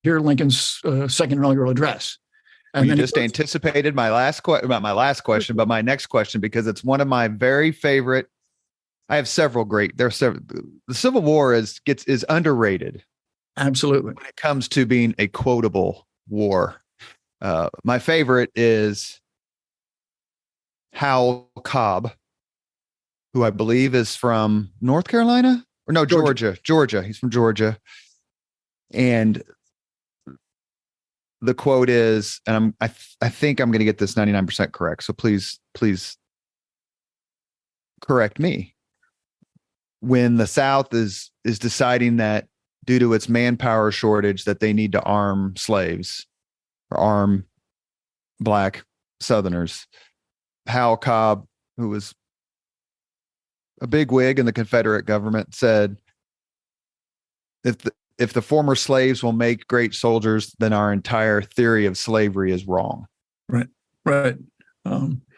hear Lincoln's second inaugural address. And you just anticipated my last question, but my next question, because it's one of my very favorite. I have several great. There are several. The Civil War is underrated. Absolutely. When it comes to being a quotable war. My favorite is Hal Cobb, who I believe is from North Carolina, or no, Georgia. He's from Georgia. And the quote is, and I think I'm going to get this 99% correct. So please correct me. When the South is deciding that due to its manpower shortage that they need to arm slaves or arm Black Southerners, Hal Cobb, who was a bigwig in the Confederate government, said, if the former slaves will make great soldiers, then our entire theory of slavery is wrong. Right.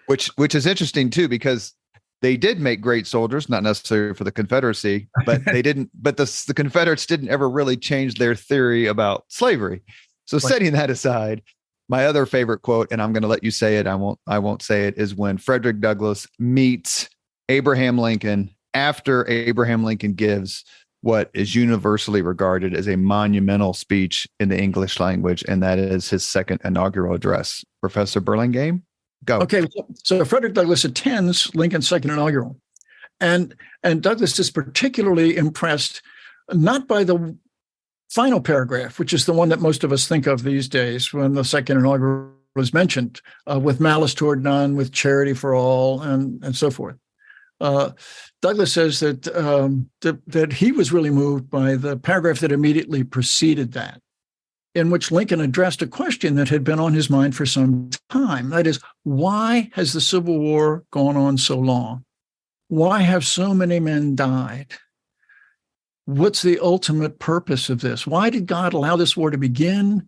Which is interesting too, because they did make great soldiers, not necessarily for the Confederacy, but they didn't. But the Confederates didn't ever really change their theory about slavery. So setting that aside, my other favorite quote, and I'm going to let you say it, I won't say it, is when Frederick Douglass meets Abraham Lincoln after Abraham Lincoln gives what is universally regarded as a monumental speech in the English language, and that is his second inaugural address. Professor Burlingame, go. Okay, so Frederick Douglass attends Lincoln's second inaugural, and Douglass is particularly impressed not by the final paragraph, which is the one that most of us think of these days when the second inaugural was mentioned, with malice toward none, with charity for all, and so forth. Douglass says that he was really moved by the paragraph that immediately preceded that. in which Lincoln addressed a question that had been on his mind for some time. That is, why has the Civil War gone on so long? Why have so many men died? What's the ultimate purpose of this? Why did God allow this war to begin?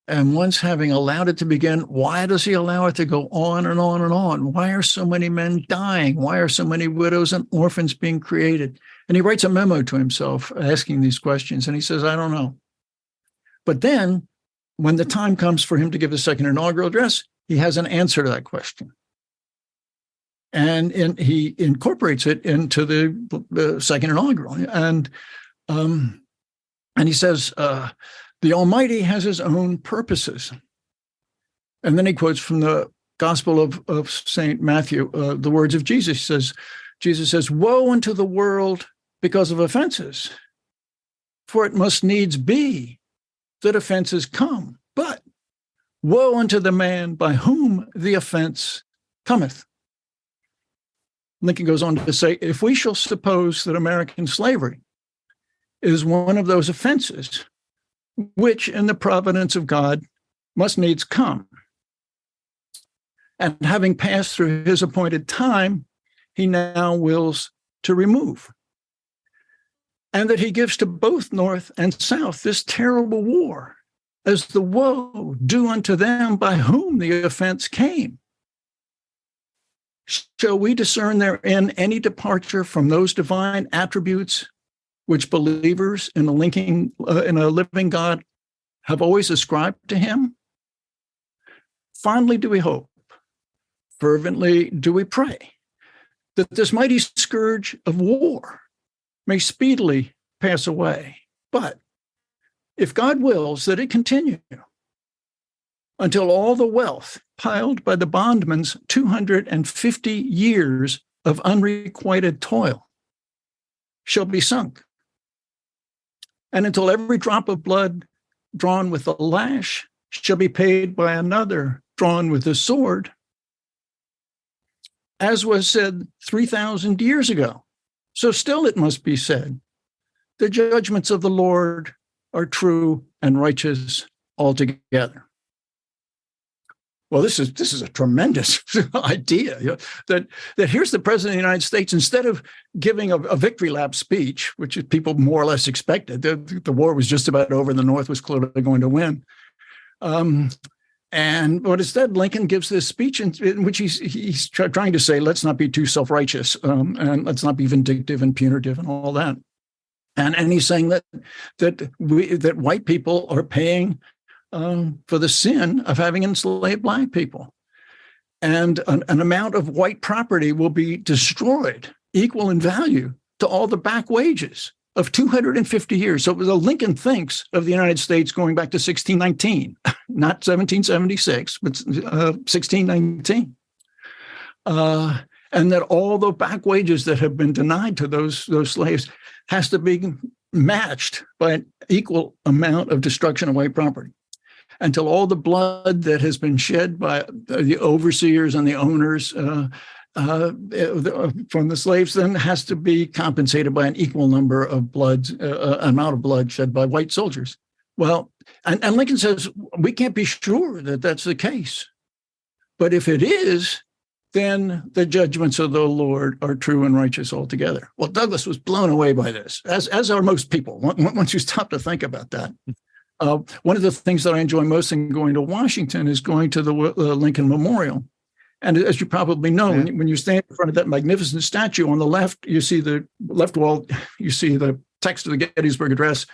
And once having allowed it to begin, why does he allow it to go on and on and on? Why are so many men dying? Why are so many widows and orphans being created? And he writes a memo to himself asking these questions. And he says, I don't know. But then when the time comes for him to give the second inaugural address, he has an answer to that question. And he incorporates it into the second inaugural. And he says, the Almighty has his own purposes. And then he quotes from the Gospel of St. Matthew, the words of Jesus. Jesus says, woe unto the world because of offenses, for it must needs be that offenses come. But woe unto the man by whom the offense cometh. Lincoln goes on to say, if we shall suppose that American slavery is one of those offenses, which in the providence of God must needs come, and having passed through his appointed time, he now wills to remove, and that he gives to both North and South this terrible war as the woe due unto them by whom the offense came. Shall we discern therein any departure from those divine attributes which believers in a living God have always ascribed to him? Fondly do we hope, fervently do we pray, that this mighty scourge of war may speedily pass away. But if God wills that it continue until all the wealth piled by the bondman's 250 years of unrequited toil shall be sunk, and until every drop of blood drawn with the lash shall be paid by another drawn with the sword, as was said 3,000 years ago, so still it must be said, the judgments of the Lord are true and righteous altogether. Well, this is a tremendous idea, that here's the president of the United States, instead of giving a victory lap speech, which people more or less expected, the war was just about over and the North was clearly going to win. But instead, Lincoln gives this speech in which he's trying to say, let's not be too self-righteous, and let's not be vindictive and punitive and all that. And he's saying that white people are paying for the sin of having enslaved Black people. And an amount of white property will be destroyed, equal in value to all the back wages of 250 years. So Lincoln thinks of the United States going back to 1619, not 1776, but 1619. And that all the back wages that have been denied to those slaves has to be matched by an equal amount of destruction of white property, until all the blood that has been shed by the overseers and the owners from the slaves then has to be compensated by an equal number of amount of blood shed by white soldiers. Well, and Lincoln says, we can't be sure that that's the case. But if it is, then the judgments of the Lord are true and righteous altogether. Well, Douglas was blown away by this, as are most people, once you stop to think about that. One of the things that I enjoy most in going to Washington is going to the Lincoln Memorial. And as you probably know, when you stand in front of that magnificent statue, on the left, you see the left wall, you see the text of the Gettysburg Address,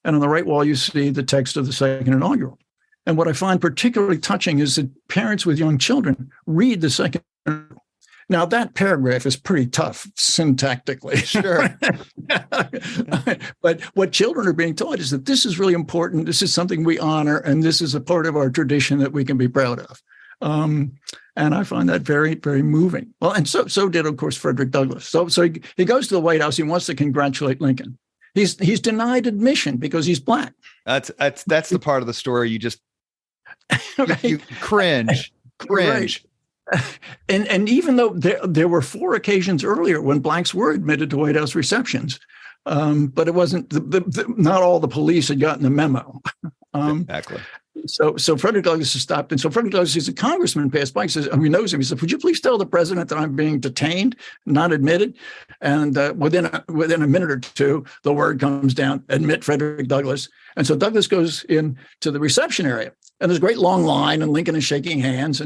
and on the right wall, you see the text of the second inaugural. And what I find particularly touching is that parents with young children read the second inaugural. Now, that paragraph is pretty tough syntactically. Sure. But what children are being taught is that this is really important. This is something we honor, and this is a part of our tradition that we can be proud of. And I find that very, very moving. Well, and so did, of course, Frederick Douglass. So he goes to the White House. He wants to congratulate Lincoln. He's denied admission because he's Black. That's the part of the story you just Right. you cringe. Right. And even though there were 4 occasions earlier when Blacks were admitted to White House receptions, but it wasn't not all the police had gotten the memo. Exactly. So Frederick Douglass is stopped. And so Frederick Douglass is a congressman, passed by. He says, he knows him. He said, would you please tell the president that I'm being detained, not admitted? And within a minute or two, the word comes down, admit Frederick Douglass. And so Douglass goes in to the reception area. And there's a great long line, and Lincoln is shaking hands.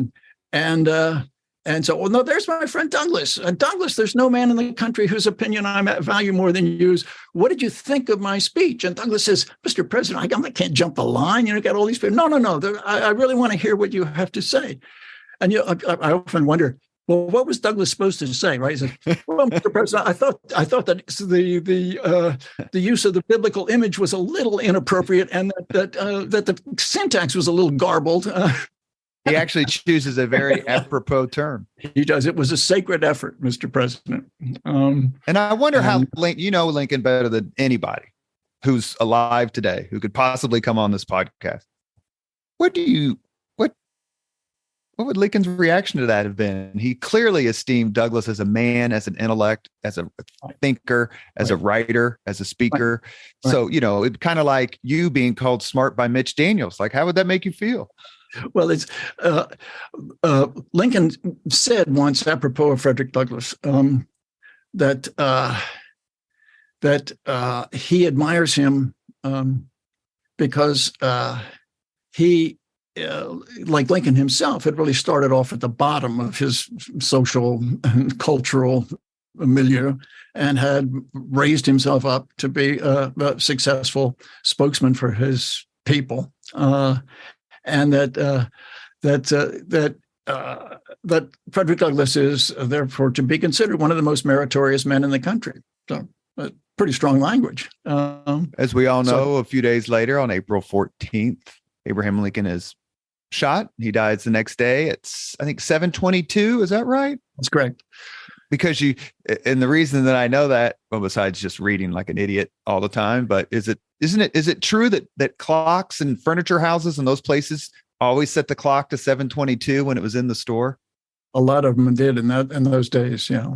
And so, well, no, there's my friend Douglass. Douglass, there's no man in the country whose opinion I value more than yours. What did you think of my speech? And Douglass says, Mr. President, I can't jump the line. Got all these people. No. I really want to hear what you have to say. And I often wonder, well, what was Douglass supposed to say, right? He said, well, Mr. President, I thought that the use of the biblical image was a little inappropriate, and that the syntax was a little garbled. He actually chooses a very apropos term. He does. It was a sacred effort, Mr. President. And I wonder how Lincoln better than anybody who's alive today, who could possibly come on this podcast. What would Lincoln's reaction to that have been? He clearly esteemed Douglass as a man, as an intellect, as a thinker, as a writer, as a speaker. Right. So, it's kind of like you being called smart by Mitch Daniels. Like, how would that make you feel? Well, it's Lincoln said once, apropos of Frederick Douglass, that he admires him because he, like Lincoln himself, had really started off at the bottom of his social and cultural milieu and had raised himself up to be a successful spokesman for his people. And that Frederick Douglass is therefore to be considered one of the most meritorious men in the country. So, pretty strong language. As we all know, a few days later, on April 14th, Abraham Lincoln is shot. He dies the next day. It's, I think, 7:22. Is that right? That's correct. Because and the reason that I know that, well, besides just reading like an idiot all the time, but is it true that clocks and furniture houses and those places always set the clock to 7:22 when it was in the store? A lot of them did in those days. Yeah.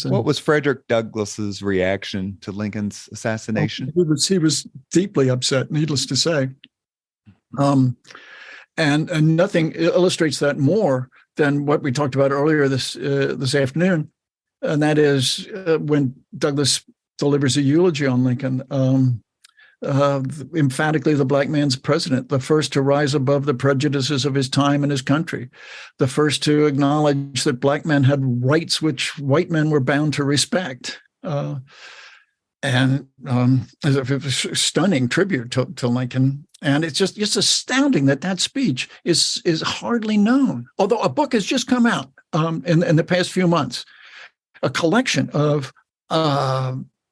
What was Frederick Douglass's reaction to Lincoln's assassination? He was deeply upset, needless to say. And nothing illustrates that more than what we talked about earlier this afternoon, and that is when Douglass delivers a eulogy on Lincoln. Emphatically, the black man's president, the first to rise above the prejudices of his time and his country, the first to acknowledge that black men had rights which white men were bound to respect. And it was a stunning tribute to Lincoln. And it's just astounding that speech is hardly known. Although a book has just come out in the past few months, a collection of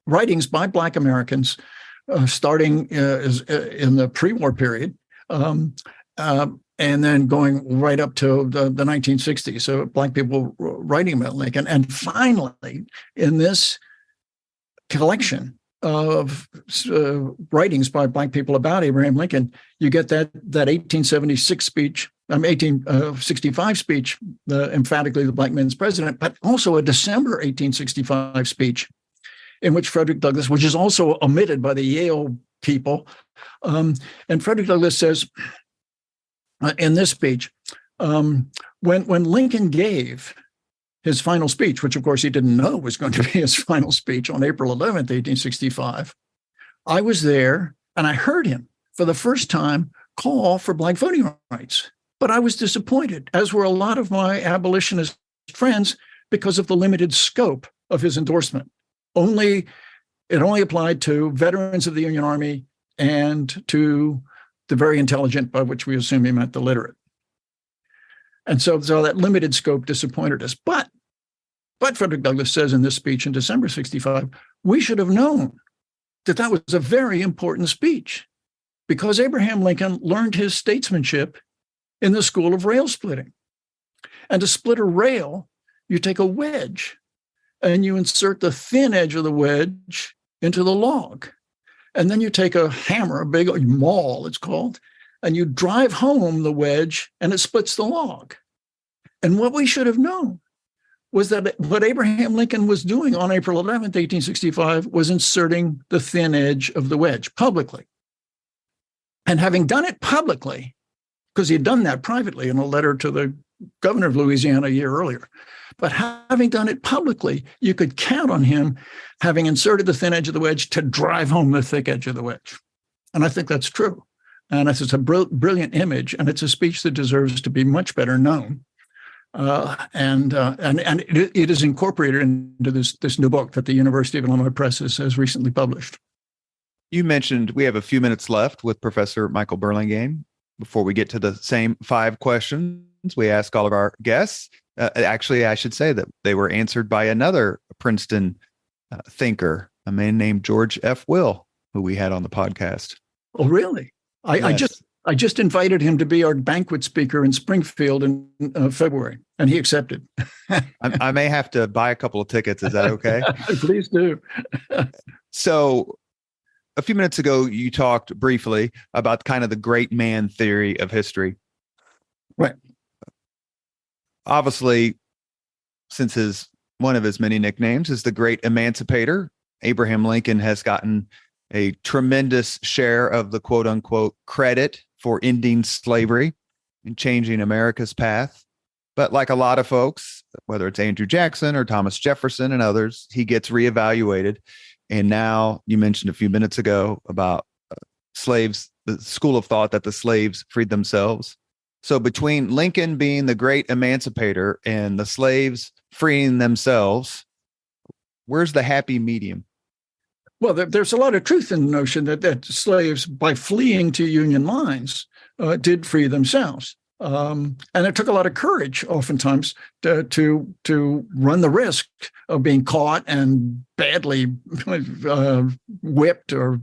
writings by Black Americans starting in the pre-war period and then going right up to the 1960s. So Black people writing about Lincoln. And finally, in this collection of writings by Black people about Abraham Lincoln, you get that 1876 speech, 1865 speech, emphatically the black man's president, but also a December 1865 speech in which Frederick Douglass, which is also omitted by the Yale people, and Frederick Douglass says in this speech, when Lincoln gave his final speech, which of course he didn't know was going to be his final speech on April 11th, 1865, I was there and I heard him for the first time call for Black voting rights. But I was disappointed, as were a lot of my abolitionist friends, because of the limited scope of his endorsement. It only applied to veterans of the Union Army and to the very intelligent, by which we assume he meant the literate. And so that limited scope disappointed us. But Frederick Douglass says in this speech in December 65, we should have known that was a very important speech because Abraham Lincoln learned his statesmanship in the school of rail splitting. And to split a rail, you take a wedge and you insert the thin edge of the wedge into the log. And then you take a hammer, a big maul, it's called, and you drive home the wedge and it splits the log. And what we should have known was that what Abraham Lincoln was doing on April 11th, 1865, was inserting the thin edge of the wedge publicly. And having done it publicly, because he had done that privately in a letter to the governor of Louisiana a year earlier, but having done it publicly, you could count on him having inserted the thin edge of the wedge to drive home the thick edge of the wedge. And I think that's true. And it's a brilliant image, and it's a speech that deserves to be much better known. And it is incorporated into this new book that the University of Illinois Press has recently published. You mentioned we have a few minutes left with Professor Michael Burlingame before we get to the same 5 questions we ask all of our guests. Actually, I should say that they were answered by another Princeton thinker, a man named George F. Will, who we had on the podcast. Oh, really? Yes. I just invited him to be our banquet speaker in Springfield in February, and he accepted. I may have to buy a couple of tickets. Is that okay? Please do. So a few minutes ago, you talked briefly about kind of the great man theory of history. Right. Obviously, since one of his many nicknames is the great Emancipator, Abraham Lincoln has gotten a tremendous share of the quote unquote credit for ending slavery and changing America's path. But like a lot of folks, whether it's Andrew Jackson or Thomas Jefferson and others, he gets reevaluated. And now you mentioned a few minutes ago about slaves, the school of thought that the slaves freed themselves. So between Lincoln being the great emancipator and the slaves freeing themselves, where's the happy medium? Well, there's a lot of truth in the notion that slaves, by fleeing to Union lines, did free themselves. And it took a lot of courage, oftentimes, to run the risk of being caught and badly whipped, or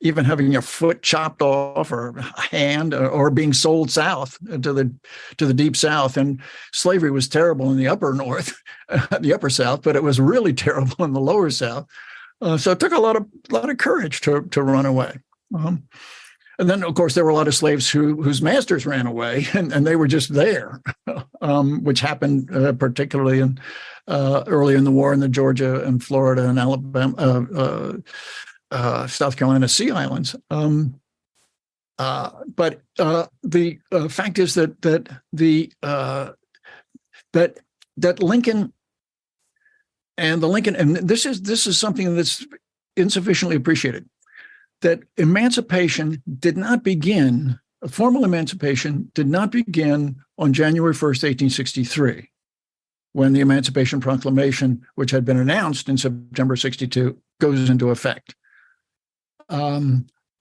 even having your foot chopped off, or a hand, or being sold south to the deep South. And slavery was terrible in the upper North, the upper South, but it was really terrible in the lower South. So it took a lot of courage to run away. And then, of course, there were a lot of slaves whose masters ran away, and they were just there, which happened particularly early in the war in the Georgia and Florida and Alabama, South Carolina Sea Islands. But the fact is that Lincoln and this is something that's insufficiently appreciated, that formal emancipation did not begin on January 1st, 1863, when the Emancipation Proclamation, which had been announced in September 62, goes into effect.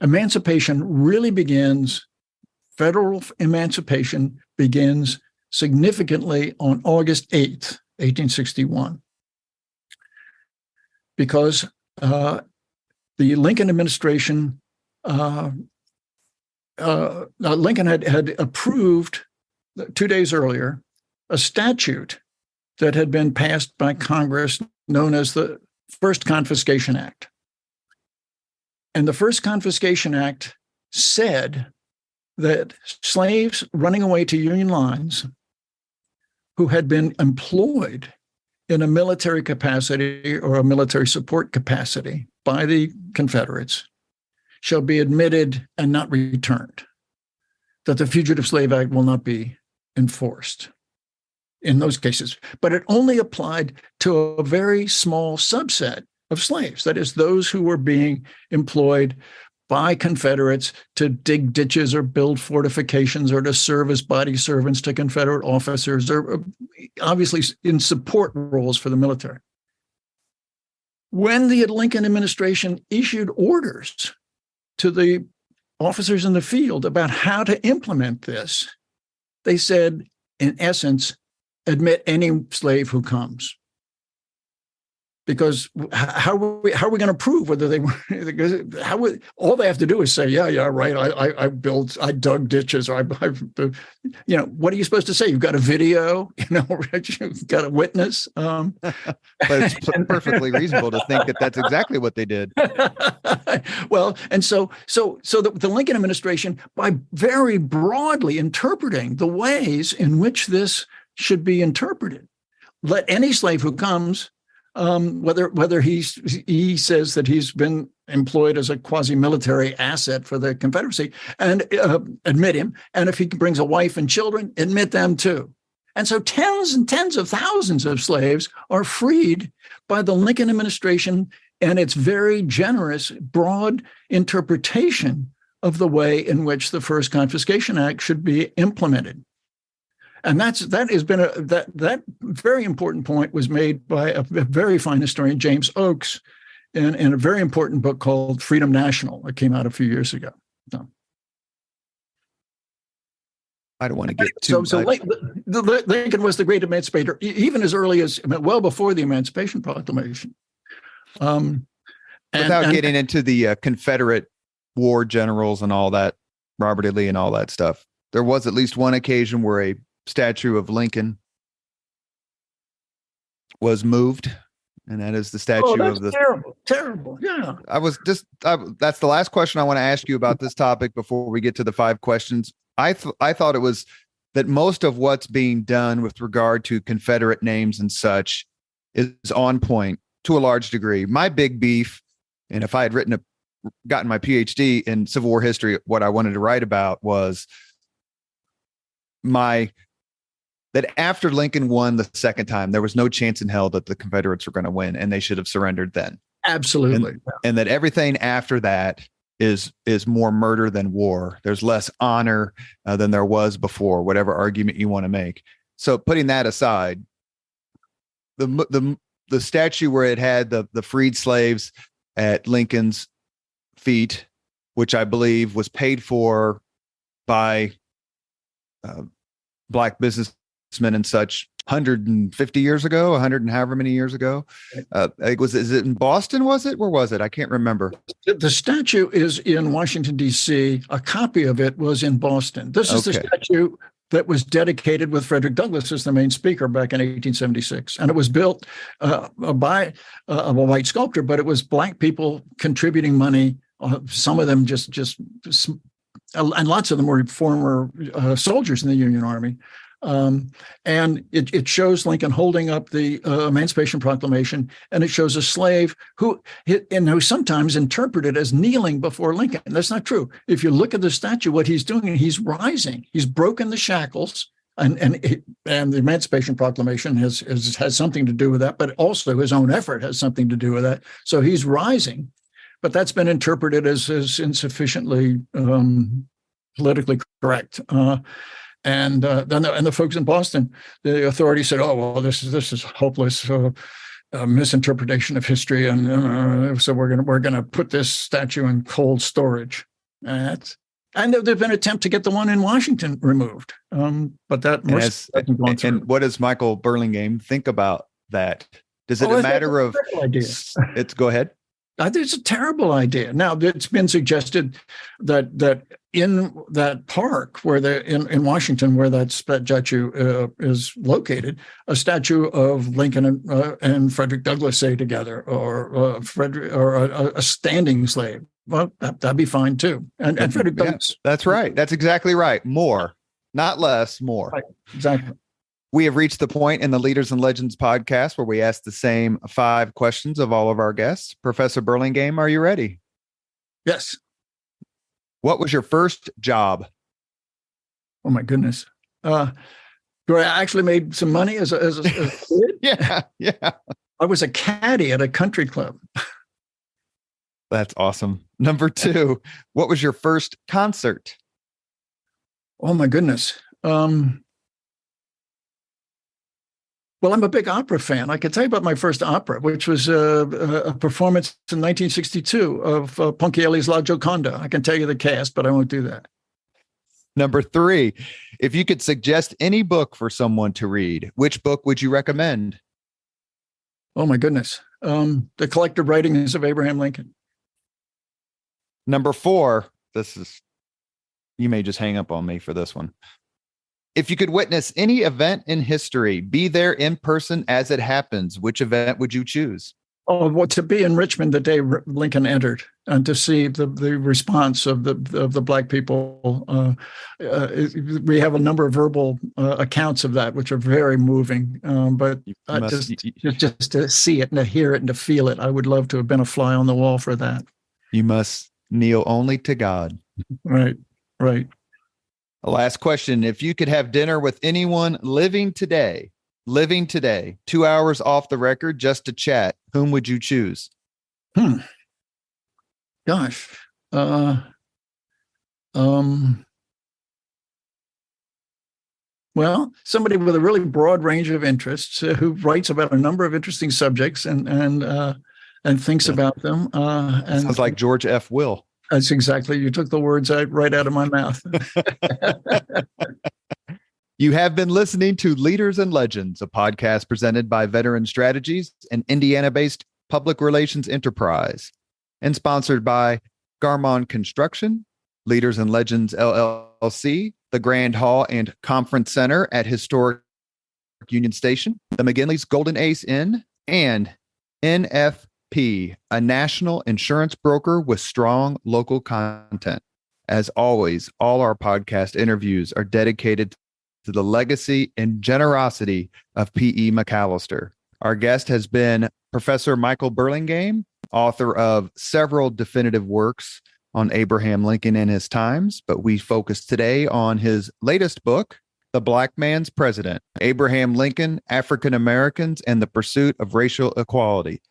Emancipation really begins, federal emancipation begins significantly on August 8th, 1861, because the Lincoln administration, Lincoln had approved 2 days earlier a statute that had been passed by Congress known as the First Confiscation Act. And the First Confiscation Act said that slaves running away to Union lines who had been employed in a military capacity or a military support capacity by the Confederates shall be admitted and not returned, that the Fugitive Slave Act will not be enforced in those cases. But it only applied to a very small subset of slaves, that is, those who were being employed by Confederates to dig ditches or build fortifications or to serve as body servants to Confederate officers, or obviously in support roles for the military. When the Lincoln administration issued orders to the officers in the field about how to implement this, they said, in essence, admit any slave who comes. Because how are we going to prove whether they were? All they have to do is say, yeah, right. I dug ditches, or what are you supposed to say? You've got a video, you've got a witness. But it's perfectly reasonable to think that that's exactly what they did. Well, and so the Lincoln administration, by very broadly interpreting the ways in which this should be interpreted, let any slave who comes whether he says that he's been employed as a quasi-military asset for the Confederacy, and admit him. And if he brings a wife and children, admit them too. And so tens and tens of thousands of slaves are freed by the Lincoln administration and its very generous, broad interpretation of the way in which the First Confiscation Act should be implemented. And that has been that very important point was made by a very fine historian, James Oakes, in a very important book called Freedom National that came out a few years ago. So, I don't want to get too. So Lincoln was the great emancipator, even as early as well before the Emancipation Proclamation. Without getting into the Confederate war generals and all that, Robert E. Lee and all that stuff, there was at least one occasion where a statue of Lincoln was moved, and that is the statue of the terrible. Yeah. That's the last question I want to ask you about this topic before we get to the 5 questions. I thought it was that most of what's being done with regard to Confederate names and such is on point to a large degree. My big beef, and if I had gotten my PhD in Civil War history, what I wanted to write about was that after Lincoln won the second time, there was no chance in hell that the Confederates were going to win, and they should have surrendered then. Absolutely. And that everything after that is more murder than war. There's less honor than there was before, whatever argument you want to make. So putting that aside, the statue where it had the freed slaves at Lincoln's feet, which I believe was paid for by Black businessmen and such 150 years ago, 100 and however many years ago. Is it in Boston? Was it? Where was it? I can't remember. The statue is in Washington, D.C. A copy of it was in Boston. This is the statue that was dedicated with Frederick Douglass as the main speaker back in 1876. And it was built by a white sculptor, but it was Black people contributing money. Some of them just and lots of them were former soldiers in the Union Army. And it shows Lincoln holding up the Emancipation Proclamation, and it shows a slave who sometimes interpreted as kneeling before Lincoln. That's not true. If you look at the statue, what he's doing, he's rising. He's broken the shackles, and the Emancipation Proclamation has something to do with that, but also his own effort has something to do with that. So he's rising, but that's been interpreted as insufficiently politically correct. And then the folks in Boston, the authorities said, "Oh well, this is hopeless misinterpretation of history, and so we're gonna put this statue in cold storage." And there's been an attempt to get the one in Washington removed, but that hasn't gone through. And what does Michael Burlingame think about that? Does it a matter of? Go ahead. It's a terrible idea. Now, it's been suggested that in that park in Washington, where that statue is located, a statue of Lincoln and Frederick Douglass say together, or a standing slave. Well, that'd be fine too. And Frederick Douglass. That's right. That's exactly right. More, not less. More. Right. Exactly. We have reached the point in the Leaders and Legends podcast where we ask the same 5 questions of all of our guests. Professor Burlingame, are you ready? Yes. What was your first job? Oh my goodness. Where I actually made some money as a kid? Yeah. I was a caddy at a country club. That's awesome. Number 2, what was your first concert? Oh my goodness. Well, I'm a big opera fan. I can tell you about my first opera, which was a performance in 1962 of Ponchielli's La Gioconda. I can tell you the cast, but I won't do that. Number 3, if you could suggest any book for someone to read, which book would you recommend? Oh, my goodness. The Collected Writings of Abraham Lincoln. Number 4, you may just hang up on me for this one. If you could witness any event in history, be there in person as it happens, which event would you choose? Oh, well, to be in Richmond the day Lincoln entered, and to see the response of the Black people, we have a number of verbal accounts of that, which are very moving. But just to see it and to hear it and to feel it, I would love to have been a fly on the wall for that. You must kneel only to God. Right. Last question: if you could have dinner with anyone living today, 2 hours off the record just to chat, whom would you choose? Gosh. Well, somebody with a really broad range of interests who writes about a number of interesting subjects and thinks about them. And sounds like George F. Will. That's exactly. You took the words right out of my mouth. You have been listening to Leaders and Legends, a podcast presented by Veteran Strategies, an Indiana-based public relations enterprise, and sponsored by Garmon Construction, Leaders and Legends LLC, the Grand Hall and Conference Center at historic Union Station, the McGinley's Golden Ace Inn, and NFP, a national insurance broker with strong local content. As always, all our podcast interviews are dedicated to the legacy and generosity of P.E. McAllister. Our guest has been Professor Michael Burlingame, author of several definitive works on Abraham Lincoln and his times, but we focus today on his latest book, The Black Man's President, Abraham Lincoln, African Americans, and the Pursuit of Racial Equality.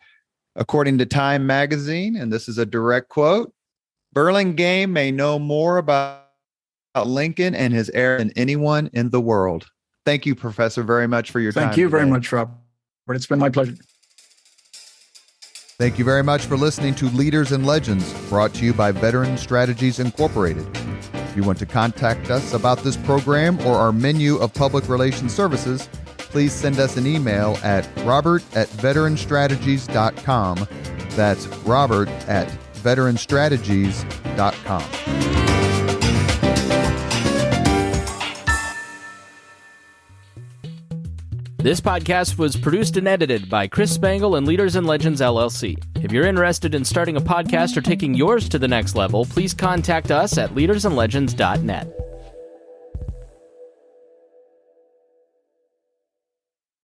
According to Time magazine, and this is a direct quote, Burlingame may know more about Lincoln and his era than anyone in the world. Thank you, Professor, very much for your time. Thank you today. very much, Robert. It's been my pleasure. Thank you very much for listening to Leaders and Legends, brought to you by Veteran Strategies Incorporated. If you want to contact us about this program or our menu of public relations services, please send us an email at robert@veteranstrategies.com. That's robert@veteranstrategies.com. This podcast was produced and edited by Chris Spangle and Leaders and Legends LLC. If you're interested in starting a podcast or taking yours to the next level, please contact us at leadersandlegends.net.